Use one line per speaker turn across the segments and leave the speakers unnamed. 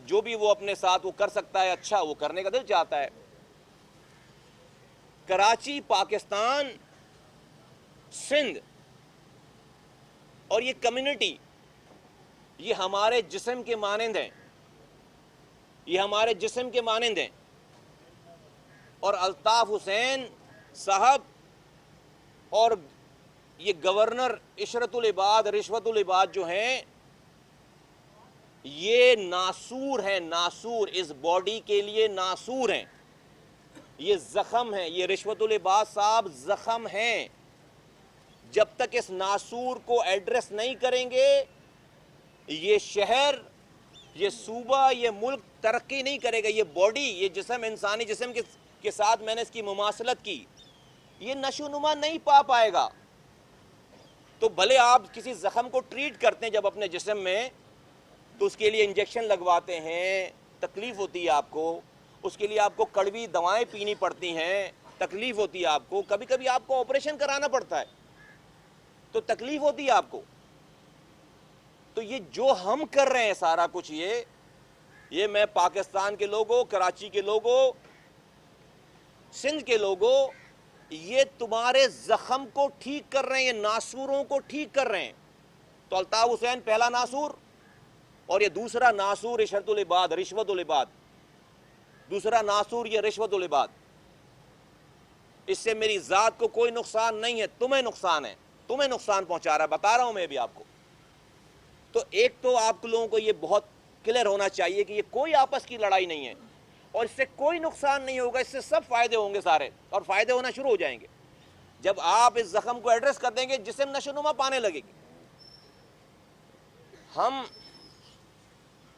جو بھی وہ اپنے ساتھ وہ کر سکتا ہے اچھا وہ کرنے کا دل چاہتا ہے. کراچی پاکستان، سندھ اور یہ کمیونٹی یہ ہمارے جسم کے مانند ہیں، یہ ہمارے جسم کے مانند ہیں. اور الطاف حسین صاحب اور یہ گورنر عشرت العباد رشوت العباد جو ہیں یہ ناسور ہیں، ناسور اس باڈی کے لیے ناسور ہیں، یہ زخم ہیں. یہ رشوت العباد صاحب زخم ہیں. جب تک اس ناسور کو ایڈریس نہیں کریں گے یہ شہر، یہ صوبہ، یہ ملک ترقی نہیں کرے گا. یہ باڈی، یہ جسم، انسانی جسم کے ساتھ میں نے اس کی مماثلت کی، یہ نشو نما نہیں پائے گا. تو بھلے آپ کسی زخم کو ٹریٹ کرتے ہیں جب اپنے جسم میں تو اس کے لیے انجیکشن لگواتے ہیں، تکلیف ہوتی ہے آپ کو، اس کے لیے آپ کو کڑوی دوائیں پینی پڑتی ہیں، تکلیف ہوتی ہے آپ کو، کبھی کبھی آپ کو آپریشن کرانا پڑتا ہے تو تکلیف ہوتی ہے آپ کو. تو یہ جو ہم کر رہے ہیں سارا کچھ یہ میں پاکستان کے لوگوں، کراچی کے لوگوں، سندھ کے لوگوں، یہ تمہارے زخم کو ٹھیک کر رہے ہیں، یہ ناسوروں کو ٹھیک کر رہے ہیں. تو الطاف حسین پہلا ناسور اور یہ دوسرا ناسور عشرت العباد رشوت العباد، دوسرا ناسور یہ رشوت العباد. اس سے میری ذات کو کوئی نقصان نہیں ہے، تمہیں نقصان ہے، تمہیں نقصان پہنچا رہا ہے، بتا رہا ہوں میں بھی آپ کو. تو ایک تو آپ لوگوں کو یہ بہت کلیئر ہونا چاہیے کہ یہ کوئی آپس کی لڑائی نہیں ہے اور اس سے کوئی نقصان نہیں ہوگا، اس سے سب فائدے ہوں گے سارے، اور فائدے ہونا شروع ہو جائیں گے. جب آپ اس زخم کو ایڈریس کر دیں گے جسم نشو نما پانے لگے گی.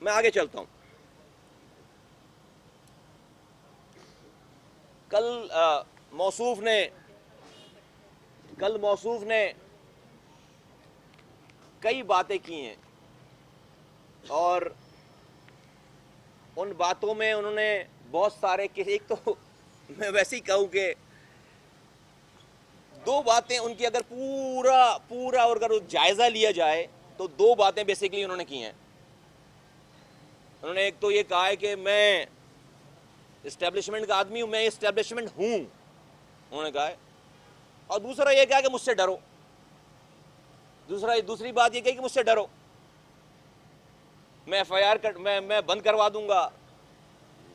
میں آگے چلتا ہوں. کل موصوف نے کئی باتیں کی ہیں اور ان باتوں میں انہوں نے بہت سارے، ایک تو میں ویسے ہی کہوں کہ دو باتیں ان کی اگر پورا اور اگر جائزہ لیا جائے تو دو باتیں بیسیکلی انہوں نے کی ہیں. انہوں نے ایک تو یہ کہا ہے کہ میں اسٹیبلشمنٹ کا آدمی ہوں، میں اسٹیبلشمنٹ ہوں، انہوں نے کہا ہے. اور دوسرا یہ کہا کہ مجھ سے ڈرو. دوسری بات یہ کہی کہ مجھ سے ڈرو، میں ایف آئی آر میں بند کروا دوں گا،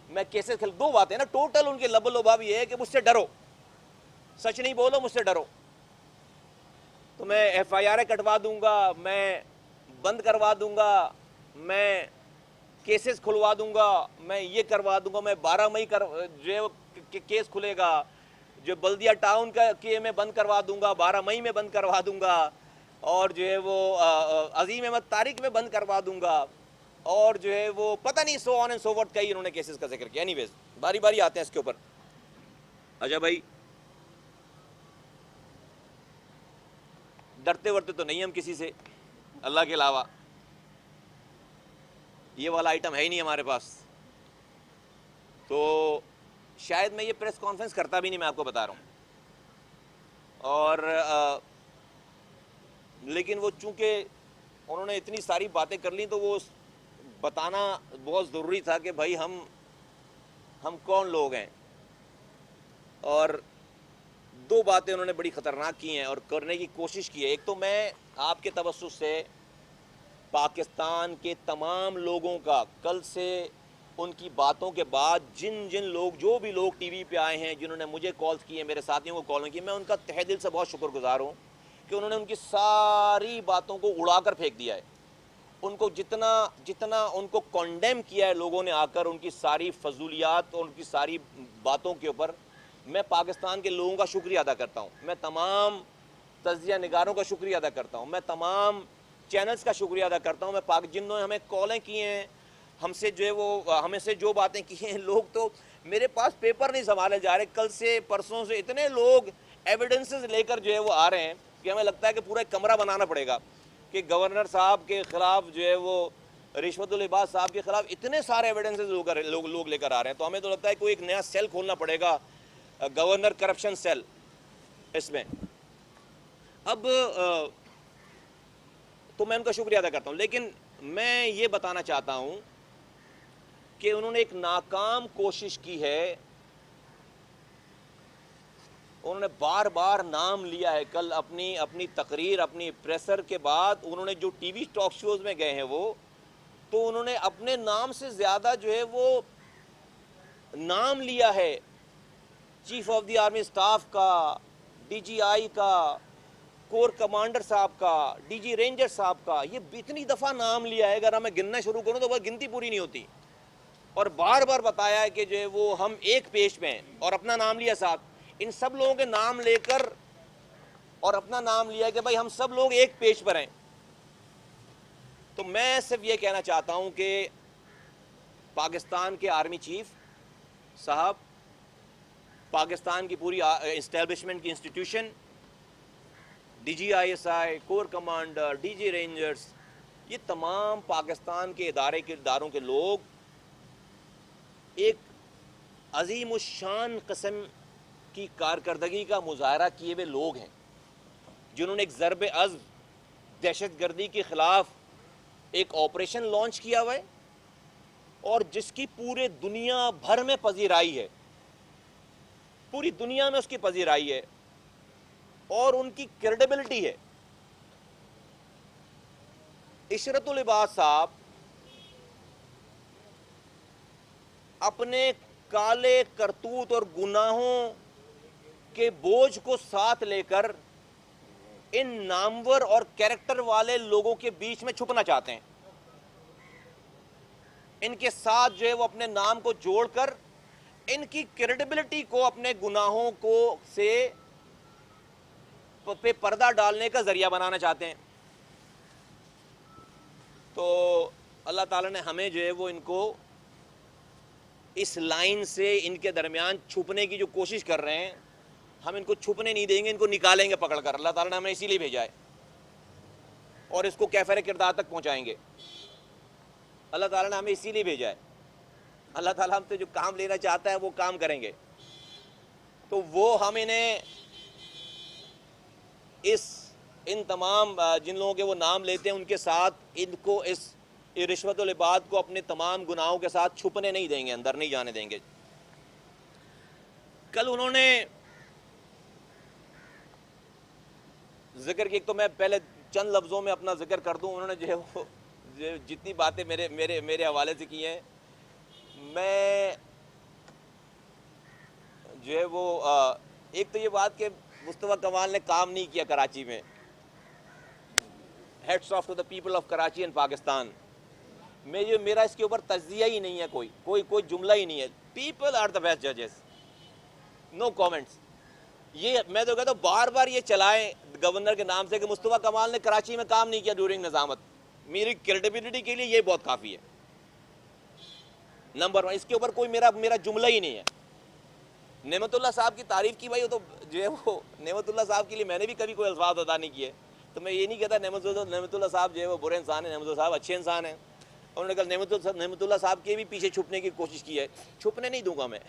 میں کیسز دو باتیں نا ٹوٹل ان کے لب و لباب یہ ہے کہ مجھ سے ڈرو، سچ نہیں بولو، مجھ سے ڈرو تو میں ایف آئی آر کٹوا دوں گا، میں بند کروا دوں گا، میں کیسز کھلوا دوں گا، میں یہ کروا دوں گا، میں 12 مئی جو کیس کھلے گا، جو بلدیہ ٹاؤن کا میں بند کروا دوں گا، 12 مئی میں بند کروا دوں گا، اور جو ہے وہ عظیم احمد طارق میں بند کروا دوں گا، اور جو ہے وہ پتہ نہیں سو آن اینڈ سو وٹ کئی انہوں نے کیسز کا ذکر کیا. اینی ویز باری باری آتے ہیں اس کے اوپر. اچھا بھائی، ڈرتے ورتے تو نہیں ہم کسی سے اللہ کے علاوہ، یہ والا آئٹم ہے ہی نہیں ہمارے پاس. تو شاید میں یہ پریس کانفرنس کرتا بھی نہیں، میں آپ کو بتا رہا ہوں. اور لیکن وہ چونکہ انہوں نے اتنی ساری باتیں کر لیں تو وہ بتانا بہت ضروری تھا کہ بھائی ہم کون لوگ ہیں. اور دو باتیں انہوں نے بڑی خطرناک کی ہیں اور کرنے کی کوشش کی ہے. ایک تو میں آپ کے توسط سے پاکستان کے تمام لوگوں کا کل سے ان کی باتوں کے بعد جن لوگ جو بھی لوگ ٹی وی پہ آئے ہیں، جنہوں نے مجھے کالز کی ہیں، میرے ساتھیوں کو کال کی، میں ان کا تہ دل سے بہت شکر گزار ہوں کہ انہوں نے ان کی ساری باتوں کو اڑا کر پھینک دیا ہے. ان کو جتنا ان کو کنڈیم کیا ہے لوگوں نے آ کر ان کی ساری فضولیات اور ان کی ساری باتوں کے اوپر، میں پاکستان کے لوگوں کا شکریہ ادا کرتا ہوں. میں تمام تجزیہ نگاروں کا شکریہ ادا کرتا ہوں. میں تمام چینلز کا شکریہ ادا کرتا ہوں. میں جنہوں نے ہمیں کالیں کی ہیں، ہم سے جو ہے وہ ہمیں سے جو باتیں کی ہیں، لوگ تو میرے پاس پیپر نہیں سنبھالے جا رہے. کل سے پرسوں سے اتنے لوگ ایویڈنسز لے کر جو ہے وہ آ رہے ہیں کہ ہمیں لگتا ہے کہ پورا ایک کمرہ بنانا پڑے گا کہ گورنر صاحب کے خلاف جو ہے وہ رشوت العباد صاحب کے خلاف اتنے سارے ایویڈنسز لوگ لے کر آ رہے ہیں. تو ہمیں تو لگتا ہے کوئی ایک نیا سیل کھولنا پڑے گا، گورنر کرپشن سیل. اس میں اب تو میں ان کا شکریہ ادا کرتا ہوں. لیکن میں یہ بتانا چاہتا ہوں کہ انہوں نے ایک ناکام کوشش کی ہے. انہوں نے بار بار نام لیا ہے. کل اپنی تقریر اپنی پریسر کے بعد انہوں نے جو ٹی وی ٹاک شوز میں گئے ہیں وہ تو انہوں نے اپنے نام سے زیادہ جو ہے وہ نام لیا ہے chief of the army staff کا, ڈی جی آئی کا, کور کمانڈر صاحب کا, ڈی جی رینجر صاحب کا. یہ اتنی دفعہ نام لیا ہے, اگر میں گننا شروع کروں تو وہ گنتی پوری نہیں ہوتی. اور بار بار بتایا ہے کہ جو ہے وہ ہم ایک پیج پہ ہیں اور اپنا نام لیا ساتھ. ان سب لوگوں کے نام لے کر اور اپنا نام لیا کہ بھائی ہم سب لوگ ایک پیج پر ہیں. تو میں صرف یہ کہنا چاہتا ہوں کہ پاکستان کے آرمی چیف صاحب, پاکستان کی پوری اسٹیبلشمنٹ کی institution, D G I S I, corps commander, D G rangers, یہ تمام پاکستان کے اداروں کے لوگ ایک عظیم الشان قسم کی کارکردگی کا مظاہرہ کیے ہوئے لوگ ہیں, جنہوں نے ایک ضرب عزم دہشت گردی کے خلاف ایک آپریشن لانچ کیا ہوا ہے اور جس کی پورے دنیا بھر میں پذیرائی ہے, پوری دنیا میں اس کی پذیرائی ہے اور ان کی کریڈیبلٹی ہے. عشرت العباد صاحب اپنے کالے کرتوت اور گناہوں کے بوجھ کو ساتھ لے کر ان نامور اور کیریکٹر والے لوگوں کے بیچ میں چھپنا چاہتے ہیں. ان کے ساتھ جو ہے وہ اپنے نام کو جوڑ کر ان کی کریڈیبلٹی کو اپنے گناہوں کو سے پہ پردہ ڈالنے کا ذریعہ بنانا چاہتے ہیں. تو اللہ تعالیٰ نے ہمیں جو ہے وہ ان کو اس لائن سے ان کے درمیان چھپنے کی جو کوشش کر رہے ہیں, ہم ان کو چھپنے نہیں دیں گے, ان کو نکالیں گے پکڑ کر. اللہ تعالیٰ نے ہمیں اسی لیے بھیجا ہے اور اس کو کیفر کردار تک پہنچائیں گے. اللہ تعالیٰ نے ہمیں اسی لیے بھیجا ہے. اللہ تعالیٰ ہم سے جو کام لینا چاہتا ہے وہ کام کریں گے. تو وہ ہم انہیں ان تمام جن لوگوں کے وہ نام لیتے ہیں ان کے ساتھ ان کو اس رشوت العباد کو اپنے تمام گناہوں کے ساتھ چھپنے نہیں دیں گے, اندر نہیں جانے دیں گے. کل انہوں نے ذکر کی, ایک تو میں پہلے چند لفظوں میں اپنا ذکر کر دوں. انہوں نے جو ہے وہ جتنی باتیں میرے حوالے سے کی ہیں, میں جو ہے وہ ایک تو یہ بات کہ مصطفیٰ کمال نے کام نہیں کیا کراچی میں. Hats off to the people of Karachi and Pakistan. میرا اس کے اوپر تجزیہ ہی نہیں ہے, کوئی جملہ ہی نہیں ہے. پیپل آر دا بیسٹ ججز, نو کامنٹس. یہ میں تو کہتا ہوں بار بار یہ چلائیں گورنر کے نام سے کہ مصطفیٰ کمال نے کراچی میں کام نہیں کیا ڈیورنگ نظامت. میری کریڈیبلٹی کے لیے یہ بہت کافی ہے. نمبر 1, اس کے اوپر کوئی میرا جملہ ہی نہیں ہے. نعمت اللہ صاحب کی تعریف کی, بھائی وہ تو جو ہے وہ نعمت اللہ صاحب کے لیے میں نے بھی کبھی کوئی الفاظ ادا نہیں کیے. تو میں یہ نہیں کہتا نعمت اللہ صاحب جو ہے وہ برے انسان ہیں, نعمت اللہ صاحب اچھے انسان ہیں. انہوں نے کہا نعمت اللہ صاحب کے بھی پیچھے چھپنے کی کوشش کی ہے. چھپنے نہیں دوں گا, میں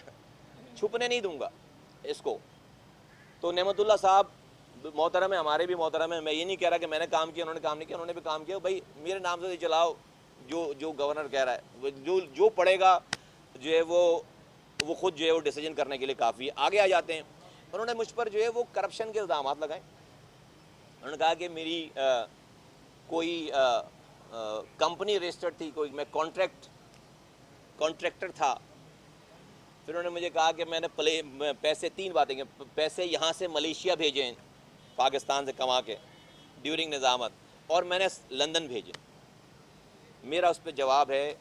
چھپنے نہیں دوں گا اس کو. تو نعمت اللہ صاحب محترم ہے, ہمارے بھی محترم ہیں. میں یہ نہیں کہہ رہا کہ میں نے کام کیا انہوں نے کام نہیں کیا, انہوں نے بھی کام کیا. بھائی میرے نام سے چلاؤ جو گورنر کہہ رہا ہے, جو پڑھے گا جو ہے وہ خود جو ہے وہ ڈیسیجن کرنے کے لیے کافی ہے. آگے آ جاتے ہیں. انہوں نے مجھ پر جو ہے وہ کرپشن کے الزامات لگائے. انہوں نے کہا کہ میری کوئی کمپنی رجسٹرڈ تھی, کوئی میں کانٹریکٹر تھا. پھر انہوں نے مجھے کہا کہ میں نے پیسے 3 باتیں کہ پیسے یہاں سے ملیشیا بھیجیں پاکستان سے کما کے ڈیورنگ نظامت, اور میں نے لندن بھیجے. میرا اس پہ جواب ہے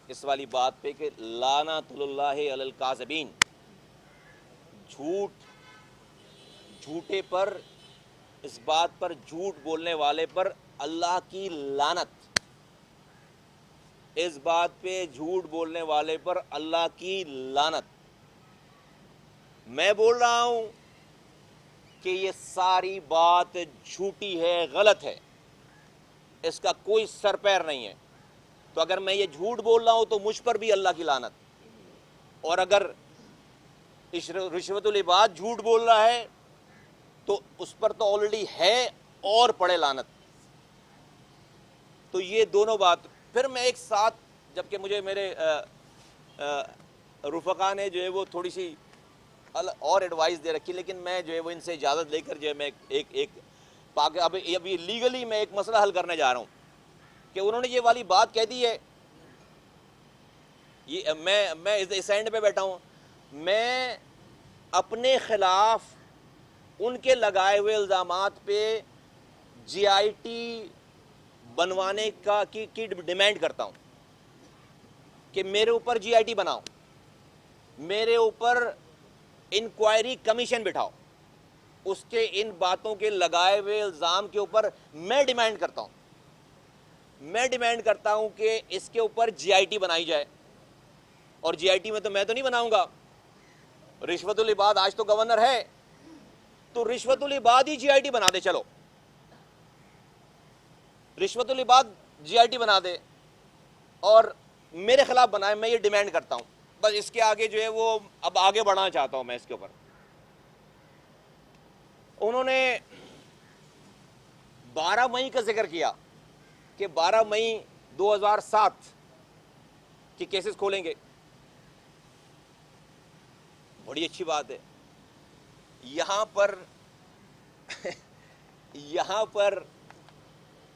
اس والی بات پہ کہ لعنت اللہ علی الکاذبین, جھوٹے پر, اس بات پر جھوٹ بولنے والے پر اللہ کی لعنت. اس بات پہ جھوٹ بولنے والے پر اللہ کی لعنت. میں بول رہا ہوں کہ یہ ساری بات جھوٹی ہے, غلط ہے, اس کا کوئی سر پیر نہیں ہے. تو اگر میں یہ جھوٹ بول رہا ہوں تو مجھ پر بھی اللہ کی لعنت, اور اگر رشوت العباد جھوٹ بول رہا ہے تو اس پر تو آلریڈی ہے اور پڑے لعنت. تو یہ دونوں بات. پھر میں ایک ساتھ, جبکہ مجھے میرے رفقا نے جو ہے وہ تھوڑی سی اور ایڈوائس دے رکھی، لیکن میں جو ہے وہ ان سے اجازت لے کر جو ہے میں ایک ابھی لیگلی میں ایک مسئلہ حل کرنے جا رہا ہوں کہ انہوں نے یہ والی بات کہہ دی ہے. یہ میں اس اینڈ پہ بیٹھا ہوں، میں اپنے خلاف ان کے لگائے ہوئے الزامات پہ جی آئی ٹی بنوانے کی ڈیمانڈ کرتا ہوں کہ میرے اوپر جی آئی ٹی بناؤ، میرے اوپر انکوائری کمیشن بٹھاؤ، اس کے ان باتوں کے لگائے ہوئے الزام کے اوپر میں ڈیمانڈ کرتا ہوں کہ اس کے اوپر جی آئی ٹی بنائی جائے. اور جی آئی ٹی میں تو میں تو نہیں بناؤں گا، رشوت العباد آج تو گورنر ہے، تو رشوت العباد ہی جی آئی ٹی بنا دے. چلو رشوت العباد جی آئی ٹی بنا دے اور میرے خلاف بنائے، میں یہ ڈیمانڈ کرتا ہوں. بس اس کے آگے جو ہے وہ اب آگے بڑھنا چاہتا ہوں میں اس کے اوپر. انہوں نے 12 مئی کا ذکر کیا کہ 12 مئی 2007 کی کیسز کھولیں گے. بڑی اچھی بات ہے. یہاں پر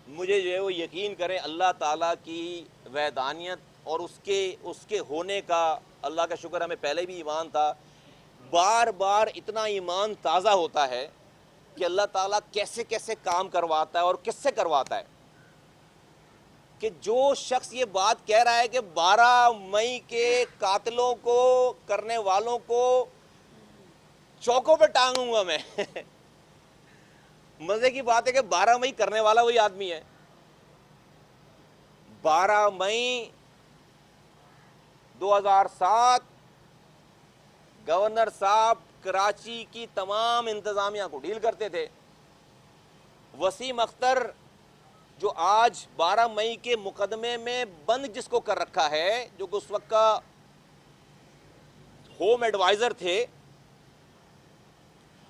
مجھے جو ہے وہ یقین کریں اللہ تعالیٰ کی وحدانیت اور اس کے ہونے کا اللہ کا شکر، ہمیں پہلے بھی ایمان تھا. بار بار اتنا ایمان تازہ ہوتا ہے کہ اللہ تعالیٰ کیسے کیسے کام کرواتا ہے اور کس سے کرواتا ہے. کہ جو شخص یہ بات کہہ رہا ہے کہ 12 مئی کے قاتلوں کو، کرنے والوں کو چوکوں پہ ٹانگوں گا میں مزے کی بات ہے کہ 12 مئی کرنے والا وہی آدمی ہے. 12 مئی 2007 گورنر صاحب کراچی کی تمام انتظامیہ کو ڈیل کرتے تھے. وسیم اختر جو آج 12 مئی کے مقدمے میں بند جس کو کر رکھا ہے، جو کہ اس وقت کا ہوم ایڈوائزر تھے،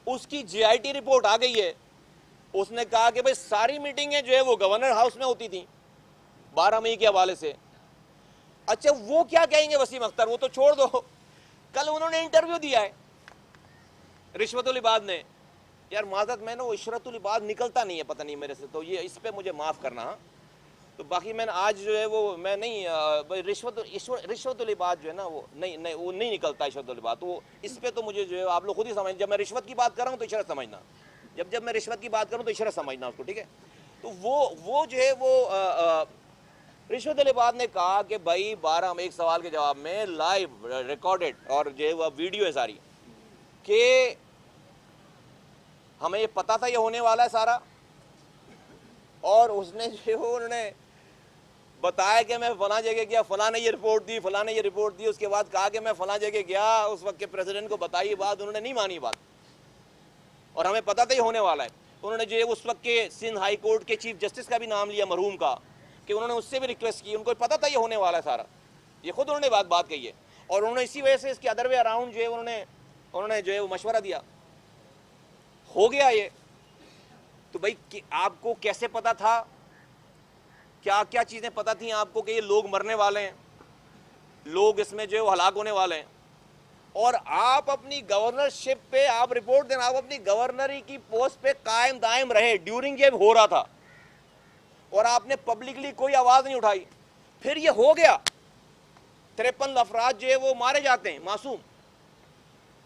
اس کی جی آئی ٹی رپورٹ آ گئی ہے. اس نے کہا کہ بھئی ساری میٹنگیں جو ہے وہ گورنر ہاؤس میں ہوتی تھیں 12 مئی کے حوالے سے. اچھا وہ کیا کہیں گے وسیم اختر، وہ تو چھوڑ دو. کل انہوں نے انٹرویو دیا ہے رشوت العباد نے. یار معذرت، میں نے وہ عشرت العباد نکلتا نہیں ہے پتہ نہیں میرے سے، تو یہ اس پہ مجھے معاف کرنا. تو باقی میں نے آج جو ہے وہ میں نہیں رشوت العباد جو ہے نا وہ نہیں نکلتا عشرت العباد. تو اس پہ تو مجھے جو ہے آپ لوگ خود ہی سمجھ، جب میں رشوت کی بات کر رہا ہوں تو عشرت سمجھنا، جب میں رشوت کی بات کروں تو عشرت سمجھنا اس کو، ٹھیک ہے. تو وہ جو ہے وہ رشوت العباد نے کہا کہ بھائی 12 ایک سوال کے جواب میں لائیو ریکارڈڈ اور جو ہے وہ ویڈیو ہے ساری، کہ ہمیں یہ پتا تھا یہ ہونے والا ہے سارا. اور اس نے جو ہے انہوں نے بتایا کہ میں فلاں جگہ گیا، فلاں نے یہ رپورٹ دی، فلاں نے یہ رپورٹ دی. اس کے بعد کہا کہ میں فلاں جگہ گیا، اس وقت کے پریزیڈنٹ کو بتائی بات، انہوں نے نہیں مانی بات، اور ہمیں پتا تھا یہ ہونے والا ہے. انہوں نے جو ہے اس وقت کے سندھ ہائی کورٹ کے چیف جسٹس کا بھی نام لیا مرحوم کا، کہ انہوں نے اس سے بھی ریکویسٹ کی، ان کو پتا تھا یہ ہونے والا ہے سارا. یہ خود انہوں نے بات کہی ہے. اور انہوں نے اسی وجہ سے اس کے ادر وے اراؤنڈ جو ہے انہوں نے جو ہے وہ مشورہ دیا. ہو گیا یہ. تو بھائی آپ کو کیسے پتا تھا، کیا کیا چیزیں پتا تھیں آپ کو کہ یہ لوگ مرنے والے ہیں، لوگ اس میں جو ہے وہ ہلاک ہونے والے ہیں، اور آپ اپنی گورنرشپ پہ آپ رپورٹ دینا، آپ اپنی گورنری کی پوسٹ پہ قائم دائم رہے ڈیورنگ یہ ہو رہا تھا، اور آپ نے پبلکلی کوئی آواز نہیں اٹھائی. پھر یہ ہو گیا، 53 افراد جو ہے وہ مارے جاتے ہیں معصوم،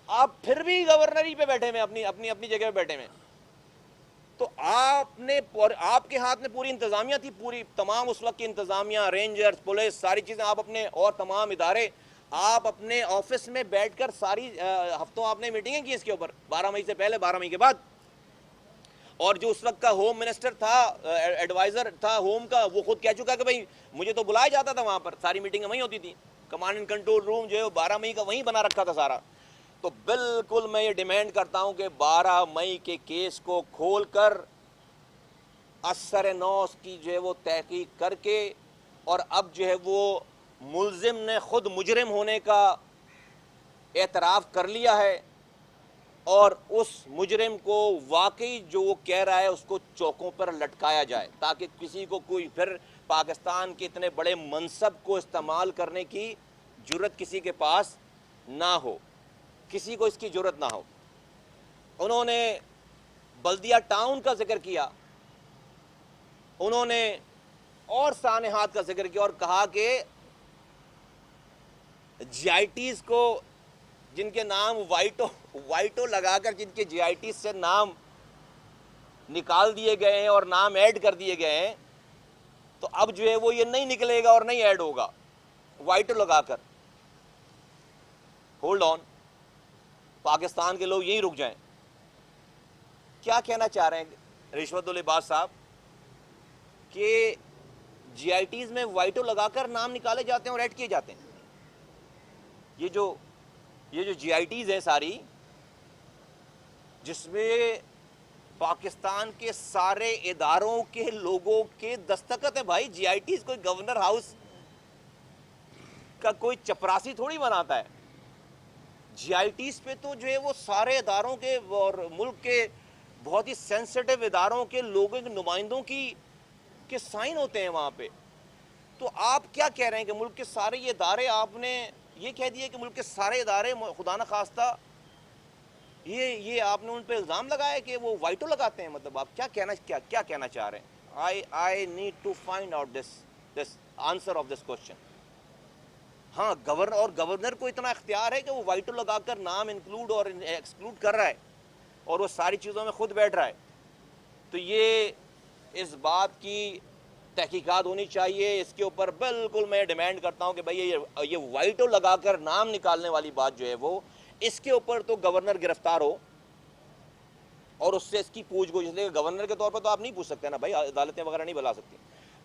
آپ پھر بھی گورنری پہ بیٹھے ہوئے، اپنی جگہ پہ بیٹھے ہوئے. تو آپ کے ہاتھ میں پوری انتظامیہ تھی، پوری تمام اس وقت کی انتظامیہ، رینجرز، پولیس، ساری چیزیں آپ اپنے، اور تمام ادارے آپ اپنے آفس میں بیٹھ کر ساری ہفتوں آپ نے میٹنگیں کی اس کے اوپر، 12 مئی سے پہلے، 12 مئی کے بعد. اور جو اس وقت کا ہوم منسٹر تھا، ایڈوائزر تھا ہوم کا، وہ خود کہہ چکا کہ بھئی مجھے تو بلایا جاتا تھا وہاں پر، ساری میٹنگیں وہیں ہوتی تھیں، کمانڈ اینڈ کنٹرول روم جو ہے 12 مئی کا وہیں بنا رکھا تھا سارا. تو بالکل میں یہ ڈیمانڈ کرتا ہوں کہ 12 مئی کے کیس کو کھول کر اثر نو کی جو ہے وہ تحقیق کر کے، اور اب جو ہے وہ ملزم نے خود مجرم ہونے کا اعتراف کر لیا ہے، اور اس مجرم کو واقعی جو وہ کہہ رہا ہے اس کو چوکوں پر لٹکایا جائے، تاکہ کسی کو کوئی پھر پاکستان کے اتنے بڑے منصب کو استعمال کرنے کی جرت کسی کے پاس نہ ہو، کسی کو اس کی جرت نہ ہو۔ انہوں نے بلدیہ ٹاؤن کا ذکر کیا، انہوں نے اور سانحات کا ذکر کیا اور کہا کہ جی آئی ٹیز کو جن کے نام وائٹو لگا کر جن کے جی آئی ٹیز سے نام نکال دیے گئے ہیں اور نام ایڈ کر دیے گئے ہیں، تو اب جو ہے وہ یہ نہیں نکلے گا اور نہیں ایڈ ہوگا وائٹو لگا کر۔ ہولڈ آن، پاکستان کے لوگ یہیں رک جائیں۔ کیا کہنا چاہ رہے ہیں رشوت العباد صاحب کہ جی آئی ٹیز میں وائٹو لگا کر نام نکالے جاتے ہیں اور ایڈ کیے جاتے ہیں؟ یہ جو جی آئی ٹیز ہے ساری، جس میں پاکستان کے سارے اداروں کے لوگوں کے دستخط ہے بھائی۔ جی آئی ٹیز کوئی گورنر ہاؤس کا کوئی چپراسی تھوڑی بناتا ہے۔ جی آئی ٹیز پہ تو جو ہے وہ سارے اداروں کے اور ملک کے بہت ہی سینسٹیو اداروں کے لوگوں کے نمائندوں کے سائن ہوتے ہیں وہاں پہ۔ تو آپ کیا کہہ رہے ہیں کہ ملک کے سارے یہ ادارے، آپ نے یہ کہہ دیا کہ ملک کے سارے ادارے خدا نہ خواستہ یہ آپ نے ان پہ الزام لگایا کہ وہ وائٹو لگاتے ہیں؟ مطلب آپ کیا کہنا چاہ رہے ہیں؟ I need to find out this answer of this question۔ ہاں، گورنر کو اتنا اختیار ہے کہ وہ وائٹو لگا کر نام انکلوڈ اور ایکسکلوڈ کر رہا ہے اور وہ ساری چیزوں میں خود بیٹھ رہا ہے۔ تو یہ اس بات کی تحقیقات ہونی چاہیے، اس کے اوپر بالکل میں ڈیمانڈ کرتا ہوں کہ بھئی یہ وائٹو لگا کر نام نکالنے والی بات جو ہے وہ، اس کے اوپر تو گورنر گرفتار ہو اور اس سے اس کی پوچھ گچھ، گورنر کے طور پر تو آپ نہیں پوچھ سکتے نا بھائی، عدالتیں وغیرہ نہیں بلا سکتی،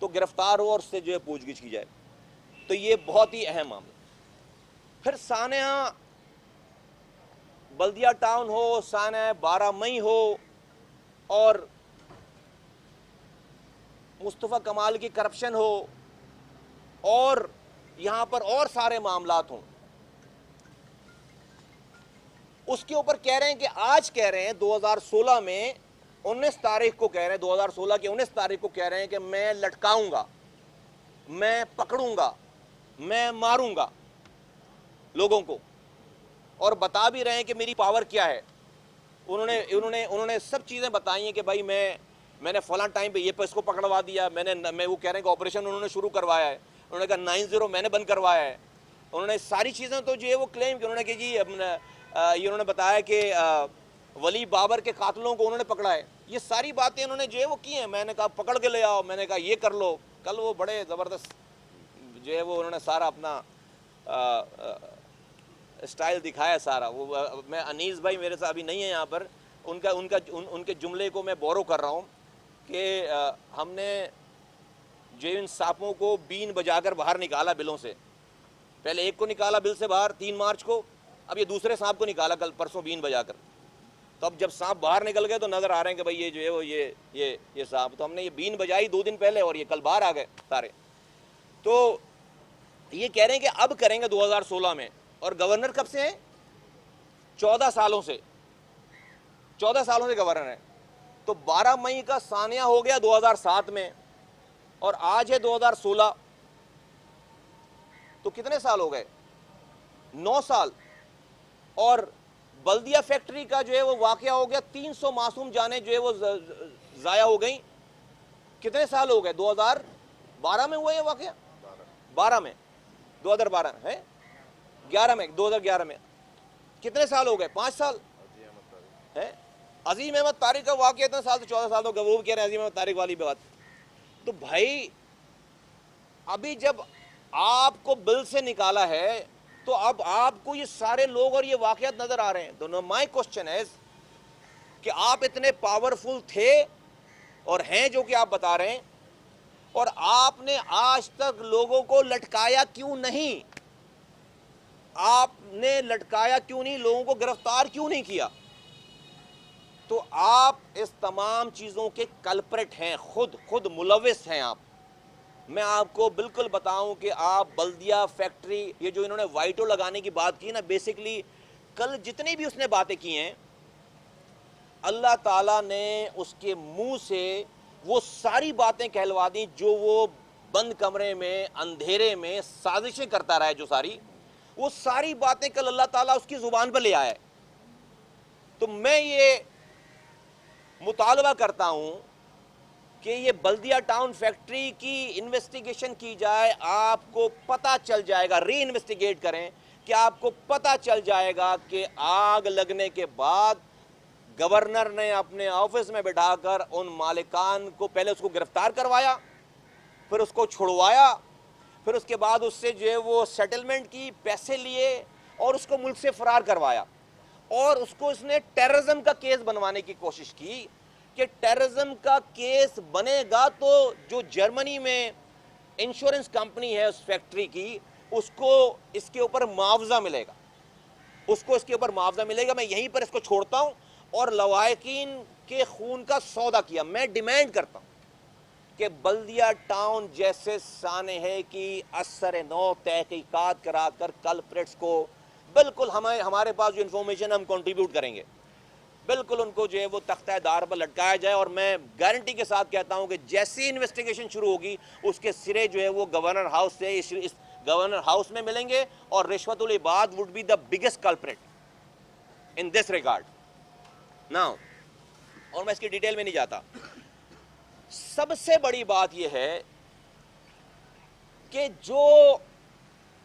تو گرفتار ہو اور اس سے جو ہے پوچھ گچھ کی جائے۔ تو یہ بہت ہی اہم معاملہ۔ پھر سانحہ بلدیہ ٹاؤن ہو، سانحہ 12 مئی ہو اور مصطفیٰ کمال کی کرپشن ہو اور یہاں پر اور سارے معاملات ہوں، اس کے اوپر کہہ رہے ہیں کہ آج کہہ رہے ہیں 2016 میں 19 تاریخ کو کہہ رہے ہیں، 2016 کی 19 تاریخ کو کہہ رہے ہیں کہ میں لٹکاؤں گا، میں پکڑوں گا، میں ماروں گا لوگوں کو، اور بتا بھی رہے ہیں کہ میری پاور کیا ہے۔ انہوں نے سب چیزیں بتائی ہیں کہ بھائی میں نے فلاں ٹائم پہ یہ اس کو پکڑوا دیا، میں وہ کہہ رہے ہیں کہ آپریشن انہوں نے شروع کروایا ہے، انہوں نے کہا 9-0 میں نے بند کروایا ہے۔ انہوں نے ساری چیزیں تو جو ہے وہ کلیم کہ انہوں نے کہ جی یہ انہوں نے بتایا کہ ولی بابر کے قاتلوں کو انہوں نے پکڑا ہے۔ یہ ساری باتیں انہوں نے جو ہے وہ کی ہیں۔ میں نے کہا پکڑ کے لے آؤ، میں نے کہا یہ کر لو۔ کل وہ بڑے زبردست جو ہے وہ انہوں نے سارا اپنا اسٹائل دکھایا سارا۔ وہ میں انیس بھائی میرے ساتھ ابھی نہیں ہے یہاں پر، ان کے جملے کو میں بورو کر رہا ہوں کہ ہم نے جو ان سانپوں کو بین بجا کر باہر نکالا بلوں سے، پہلے ایک کو نکالا بل سے باہر 3 مارچ کو، اب یہ دوسرے سانپ کو نکالا کل پرسوں بین بجا کر۔ تو اب جب سانپ باہر نکل گئے تو نظر آ رہے ہیں کہ بھائی یہ جو ہے وہ یہ سانپ، تو ہم نے یہ بین بجائی 2 دن پہلے اور یہ کل باہر آ گئے سارے۔ تو یہ کہہ رہے ہیں کہ اب کریں گے 2016 میں، اور گورنر کب سے ہیں؟ 14 سالوں سے 14 سالوں سے گورنر ہیں۔ تو 12 مئی کا سانحہ ہو گیا 2007 میں اور آج ہے 2016، تو کتنے سال ہو گئے؟ 9 سال۔ اور بلدیہ فیکٹری کا جو ہے وہ واقعہ ہو گیا، 300 معصوم جانیں جو ہے وہ ضائع ہو گئیں۔ کتنے سال ہو گئے؟ 2012 میں ہوا یہ واقعہ، 12 میں 2012 ہے 11 میں 2011 میں کتنے سال ہو گئے؟ 5 سال ہے۔ عظیم احمد طارق کا واقعہ اتنے سال سے 14 سال ہو گئے، وہ بھی کہہ رہے ہیں عظیم احمد طارق والی بات۔ تو بھائی ابھی جب آپ کو بل سے نکالا ہے تو اب آپ کو یہ سارے لوگ اور یہ واقعات نظر آ رہے ہیں۔ تو مائی کوسچن ہے کہ آپ اتنے پاورفل تھے اور ہیں جو کہ آپ بتا رہے ہیں، اور آپ نے آج تک لوگوں کو لٹکایا کیوں نہیں؟ آپ نے لٹکایا کیوں نہیں؟ لوگوں کو گرفتار کیوں نہیں کیا؟ تو آپ اس تمام چیزوں کے کلپریٹ ہیں، خود ملوث ہیں آپ۔ میں آپ کو بالکل بتاؤں کہ آپ بلدیہ فیکٹری، یہ جو انہوں نے وائٹو لگانے کی بات کی نا، بیسیکلی کل جتنی بھی اس نے باتیں کی ہیں، اللہ تعالیٰ نے اس کے منہ سے وہ ساری باتیں کہلوا دیں جو وہ بند کمرے میں اندھیرے میں سازشیں کرتا رہا ہے، جو ساری وہ ساری باتیں کل اللہ تعالیٰ اس کی زبان پر لے آیا ہے. تو میں یہ مطالبہ کرتا ہوں کہ یہ بلدیہ ٹاؤن فیکٹری کی انویسٹیگیشن کی جائے. آپ کو پتہ چل جائے گا, ری انویسٹیگیٹ کریں کہ آپ کو پتہ چل جائے گا کہ آگ لگنے کے بعد گورنر نے اپنے آفس میں بٹھا کر ان مالکان کو پہلے اس کو گرفتار کروایا, پھر اس کو چھڑوایا, پھر اس کے بعد اس سے جو ہے وہ سیٹلمنٹ کی, پیسے لیے اور اس کو ملک سے فرار کروایا. اور اس کو اس نے ٹیررزم کا کیس بنوانے کی کوشش کی کہ ٹیررزم کا کیس بنے گا تو جو جرمنی میں انشورنس کمپنی ہے اس فیکٹری کی, اس کو اس کے اوپر معاوضہ ملے گا, اس کو اس کے اوپر معاوضہ ملے گا. میں یہیں پر اس کو چھوڑتا ہوں اور لواحقین کے خون کا سودا کیا. میں ڈیمانڈ کرتا ہوں کہ بلدیہ ٹاؤن جیسے سانحے کی اثر نو تحقیقات کرا کر کلپریٹس کو بالکل ہمارے پاس جو انفارمیشن ہم کنٹریبیوٹ کریں گے, بالکل ان کو جو ہے وہ تختہ دار پر لٹکایا جائے. اور میں گارنٹی کے ساتھ کہتا ہوں کہ جیسی انویسٹیگیشن شروع ہوگی اس کے سرے جو ہے وہ گورنر ہاؤس سے اس گورنر ہاؤس میں ملیں گے, اور رشوت العباد would be the biggest culprit in this regard. Now, اور میں اس کی ڈیٹیل میں نہیں جاتا. سب سے بڑی بات یہ ہے کہ جو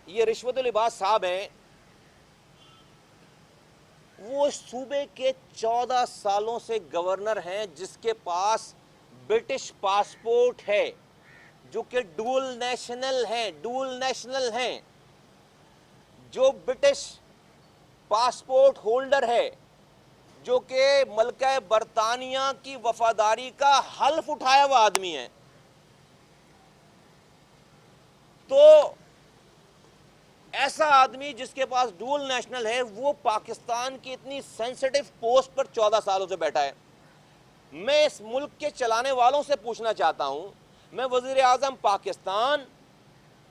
یہ رشوت العباد صاحب ہیں, وہ صوبے کے 14 سالوں سے گورنر ہیں, جس کے پاس برٹش پاسپورٹ ہے, جو کہ ڈول نیشنل ہیں, جو برٹش پاسپورٹ ہولڈر ہے, جو کہ ملکہ برطانیہ کی وفاداری کا حلف اٹھایا ہوا آدمی ہے. تو ایسا آدمی جس کے پاس ڈول نیشنل ہے, وہ پاکستان کی اتنی سینسٹیو پوسٹ پر 14 سالوں سے بیٹھا ہے. میں اس ملک کے چلانے والوں سے پوچھنا چاہتا ہوں, میں وزیر اعظم پاکستان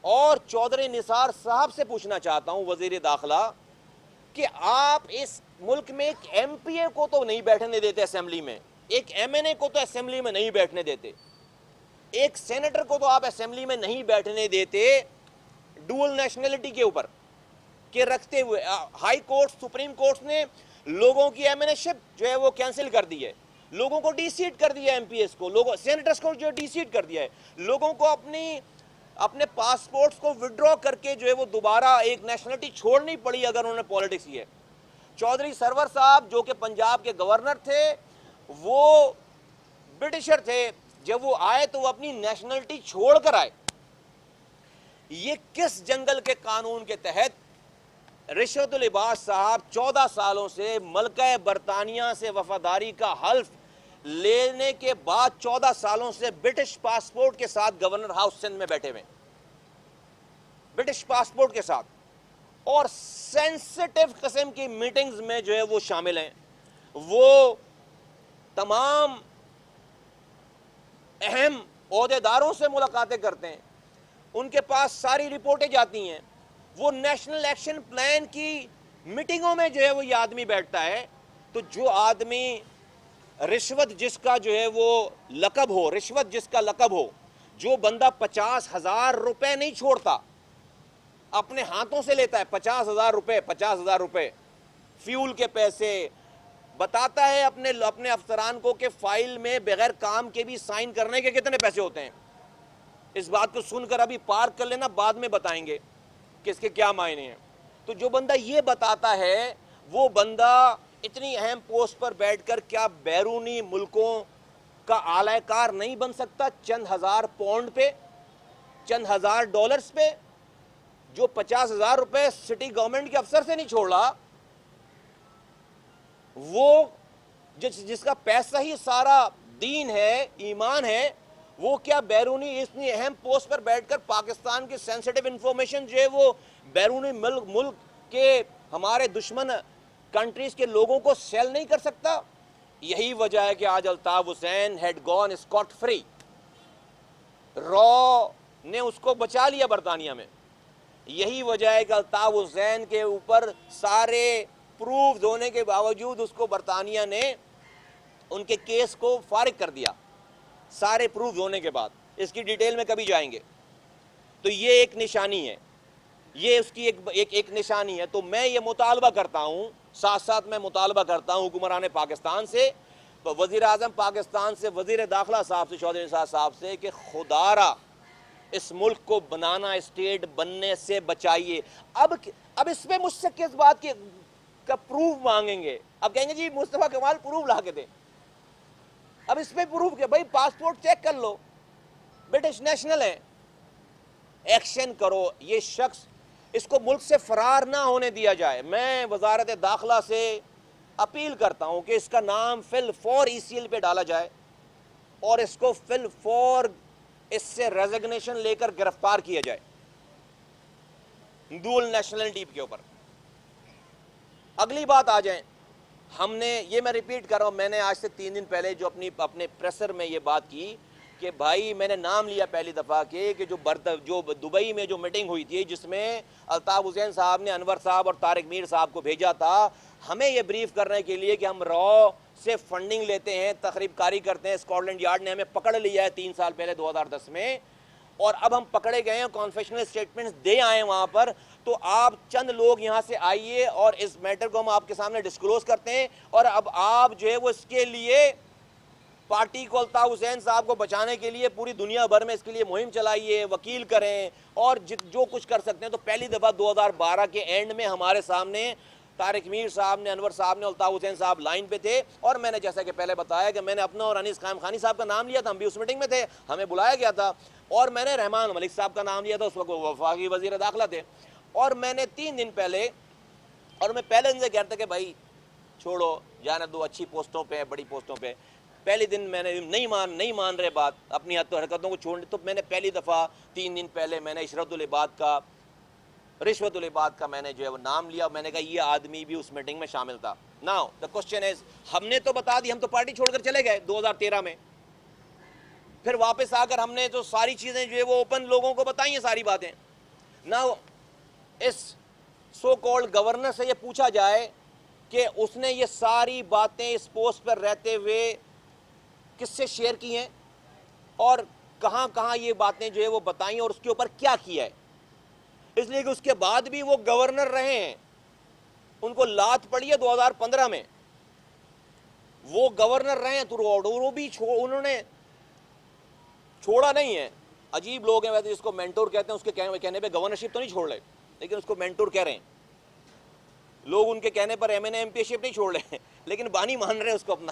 اور چودھری نثار صاحب سے پوچھنا چاہتا ہوں, وزیر داخلہ, کہ آپ اس ملک میں ایک ایم پی اے کو تو نہیں بیٹھنے دیتے اسمبلی میں, ایک ایم این اے کو تو اسمبلی میں نہیں بیٹھنے دیتے, ایک سینیٹر کو تو آپ اسمبلی میں نہیں بیٹھنے دیتے ڈول نیشنلٹی کے اوپر کہ رکھتے ہوئے. ہائی کورٹ, سپریم کورٹ نے لوگوں کی ایم این اے شپ جو ہے وہ کینسل کر دی ہے, لوگوں کو ڈی سیٹ کر دیا ہے, ایم پی ایس کو, لوگوں سینیٹرز کو جو ڈی سیٹ کر دیا ہے, لوگوں کو اپنے پاسپورٹس کو وڈرا کر کے جو ہے وہ دوبارہ ایک نیشنلٹی چھوڑنی پڑی اگر انہوں نے پالیٹکس کی ہے. چودھری سرور صاحب جو کہ پنجاب کے گورنر تھے, وہ برٹشر تھے, جب وہ آئے تو وہ اپنی نیشنلٹی چھوڑ کر آئے. یہ کس جنگل کے قانون کے تحت رشوت العباد صاحب 14 سالوں سے ملکہ برطانیہ سے وفاداری کا حلف لینے کے بعد 14 سالوں سے برٹش پاسپورٹ کے ساتھ گورنر ہاؤس سندھ میں بیٹھے ہوئے, برٹش پاسپورٹ کے ساتھ, اور سینسٹیو قسم کی میٹنگز میں جو ہے وہ شامل ہیں. وہ تمام اہم عہدیداروں سے ملاقاتیں کرتے ہیں, ان کے پاس ساری رپورٹیں جاتی ہیں. وہ نیشنل ایکشن پلان کی میٹنگوں میں جو ہے وہ یہ آدمی بیٹھتا ہے. تو جو آدمی رشوت جس کا جو ہے وہ لقب ہو, رشوت جس کا لقب ہو, جو بندہ 50,000 روپے نہیں چھوڑتا, اپنے ہاتھوں سے لیتا ہے 50,000 روپے فیول کے پیسے, بتاتا ہے اپنے افسران کو کہ فائل میں بغیر کام کے بھی سائن کرنے کے کتنے پیسے ہوتے ہیں. اس بات کو سن کر ابھی پارک کر لینا, بعد میں بتائیں گے کہ اس کے کیا معنی ہیں. تو جو بندہ یہ بتاتا ہے, وہ بندہ اتنی اہم پوسٹ پر بیٹھ کر کیا بیرونی ملکوں کا اعلی کار نہیں بن سکتا چند ہزار پاؤنڈ پہ, چند ہزار ڈالرز پہ؟ جو 50,000 روپے سٹی گورنمنٹ کے افسر سے نہیں چھوڑ رہا, وہ جس کا پیسہ ہی سارا دین ہے, ایمان ہے, وہ کیا بیرونی اتنی اہم پوسٹ پر بیٹھ کر پاکستان کی سینسٹیو انفارمیشن جو ہے وہ بیرونی ملک کے ہمارے دشمن کنٹریز کے لوگوں کو سیل نہیں کر سکتا؟ یہی وجہ ہے کہ آج Altaf Hussain had gone Scott free, را نے اس کو بچا لیا برطانیہ میں. یہی وجہ ہے کہ الطاف حسین کے اوپر سارے پروفز ہونے کے باوجود اس کو برطانیہ نے ان کے کیس کو فارغ کر دیا, سارے پروفز ہونے کے بعد. اس کی ڈیٹیل میں کبھی جائیں گے. تو یہ ایک نشانی ہے. یہ اس کی ایک نشانی ہے. تو میں یہ مطالبہ کرتا ہوں, ساتھ ساتھ میں مطالبہ کرتا ہوں حکمران پاکستان سے, وزیر اعظم پاکستان سے, وزیر داخلہ صاحب سے, چودھری نثار صاحب سے, کہ خدا را اس ملک کو بنانا اسٹیٹ بننے سے بچائیے. اب اس پہ مجھ سے کس بات کا پروف مانگیں گے؟ اب کہیں گے جی مصطفیٰ کمال پروف لا کے دیں. اب اس پہ پروف کیا بھائی؟ پاسپورٹ چیک کر لو, برٹش نیشنل ہے. ایکشن کرو. یہ شخص, اس کو ملک سے فرار نہ ہونے دیا جائے. میں وزارت داخلہ سے اپیل کرتا ہوں کہ اس کا نام فی الفور ای سی ایل پہ ڈالا جائے اور اس کو فی الفور اس سے ریزگنیشن لے کر گرفتار کیا جائے ڈول نیشنلٹی کے اوپر. اگلی بات آ جائیں, ہم نے یہ, میں ریپیٹ کر رہا ہوں, میں نے آج سے 3 دن پہلے جو اپنے پریسر میں یہ بات کی کہ بھائی میں نے نام لیا پہلی دفعہ کہ جو دبئی میں جو میٹنگ ہوئی تھی جس میں الطاف حسین صاحب نے انور صاحب اور طارق میر صاحب کو بھیجا تھا ہمیں یہ بریف کرنے کے لیے کہ ہم را سے فنڈنگ لیتے ہیں, تخریب کاری کرتے ہیں. اسکاٹ یارڈ نے ہمیں پکڑ لیا ہے 3 سال پہلے 2010 میں, اور اب ہم پکڑے گئے ہیں, کانفیشنل اسٹیٹمنٹس دے آئے وہاں پر. تو آپ چند لوگ یہاں سے آئیے اور اس میٹر کو ہم آپ کے سامنے ڈسکلوز کرتے ہیں. اور اب آپ جو ہے وہ اس کے لیے پارٹی کو, الطاف حسین صاحب کو بچانے کے لیے پوری دنیا بھر میں اس کے لیے مہم چلائیے, وکیل کریں اور جو کچھ کر سکتے ہیں. تو پہلی دفعہ 2012 کے اینڈ میں ہمارے سامنے طارق میر صاحب نے, انور صاحب نے, الطاف حسین صاحب لائن پہ تھے, اور میں نے جیسا کہ پہلے بتایا کہ میں نے اپنا اور انیس قائم خانی صاحب کا نام لیا تھا, ہم بھی اس میٹنگ میں تھے, ہمیں بلایا گیا تھا. اور میں نے رحمان ملک صاحب کا نام لیا تھا, اس وقت وہ وفاقی وزیر داخلہ تھے. اور میں نے 3 دن پہلے, اور میں پہلے ان سے کہتا کہ بھائی چھوڑو, جانے دو, اچھی پوسٹوں پہ, بڑی پوسٹوں پہ. پہلے دن میں نے نہیں مان رہے بات, اپنی حرکتوں کو چھوڑنے. تو میں نے پہلی دفعہ 3 دن پہلے میں نے اشرت العباد کا, رشوت العباد کا میں نے جو ہے وہ نام لیا. میں نے کہا یہ آدمی بھی اس میٹنگ میں شامل تھا. ناؤ دا کوسچن از, ہم نے تو بتا دی, ہم تو پارٹی چھوڑ کر چلے گئے 2013 میں, پھر واپس آ کر ہم نے تو ساری چیزیں جو ہے وہ اوپن لوگوں کو بتائی ہیں, ساری باتیں. ناؤ اس سو کالڈ گورنر سے یہ پوچھا جائے کہ اس نے یہ ساری باتیں اس پوسٹ پر رہتے ہوئے کس سے شیئر کی ہیں اور کہاں کہاں یہ باتیں جو ہے وہ بتائیں اور اس کے اوپر کیا کیا ہے. اس لیے کہ اس کے بعد بھی وہ گورنر رہے ہیں, ان کو لات پڑی ہے 2015 میں, وہ گورنر رہے ہیں تھرو آؤٹ, وہ بھی انہوں نے چھوڑا نہیں ہے. عجیب لوگ ہیں ویسے, جس کو مینٹور کہتے ہیں, اس کے کہنے پہ گورنرشپ تو نہیں چھوڑ رہے, لیکن اس کو مینٹور کہہ رہے ہیں لوگ. ان کے کہنے پر M N A M P ship نہیں چھوڑ رہے ہیں, لیکن بانی مان رہے ہیں اس کو اپنا.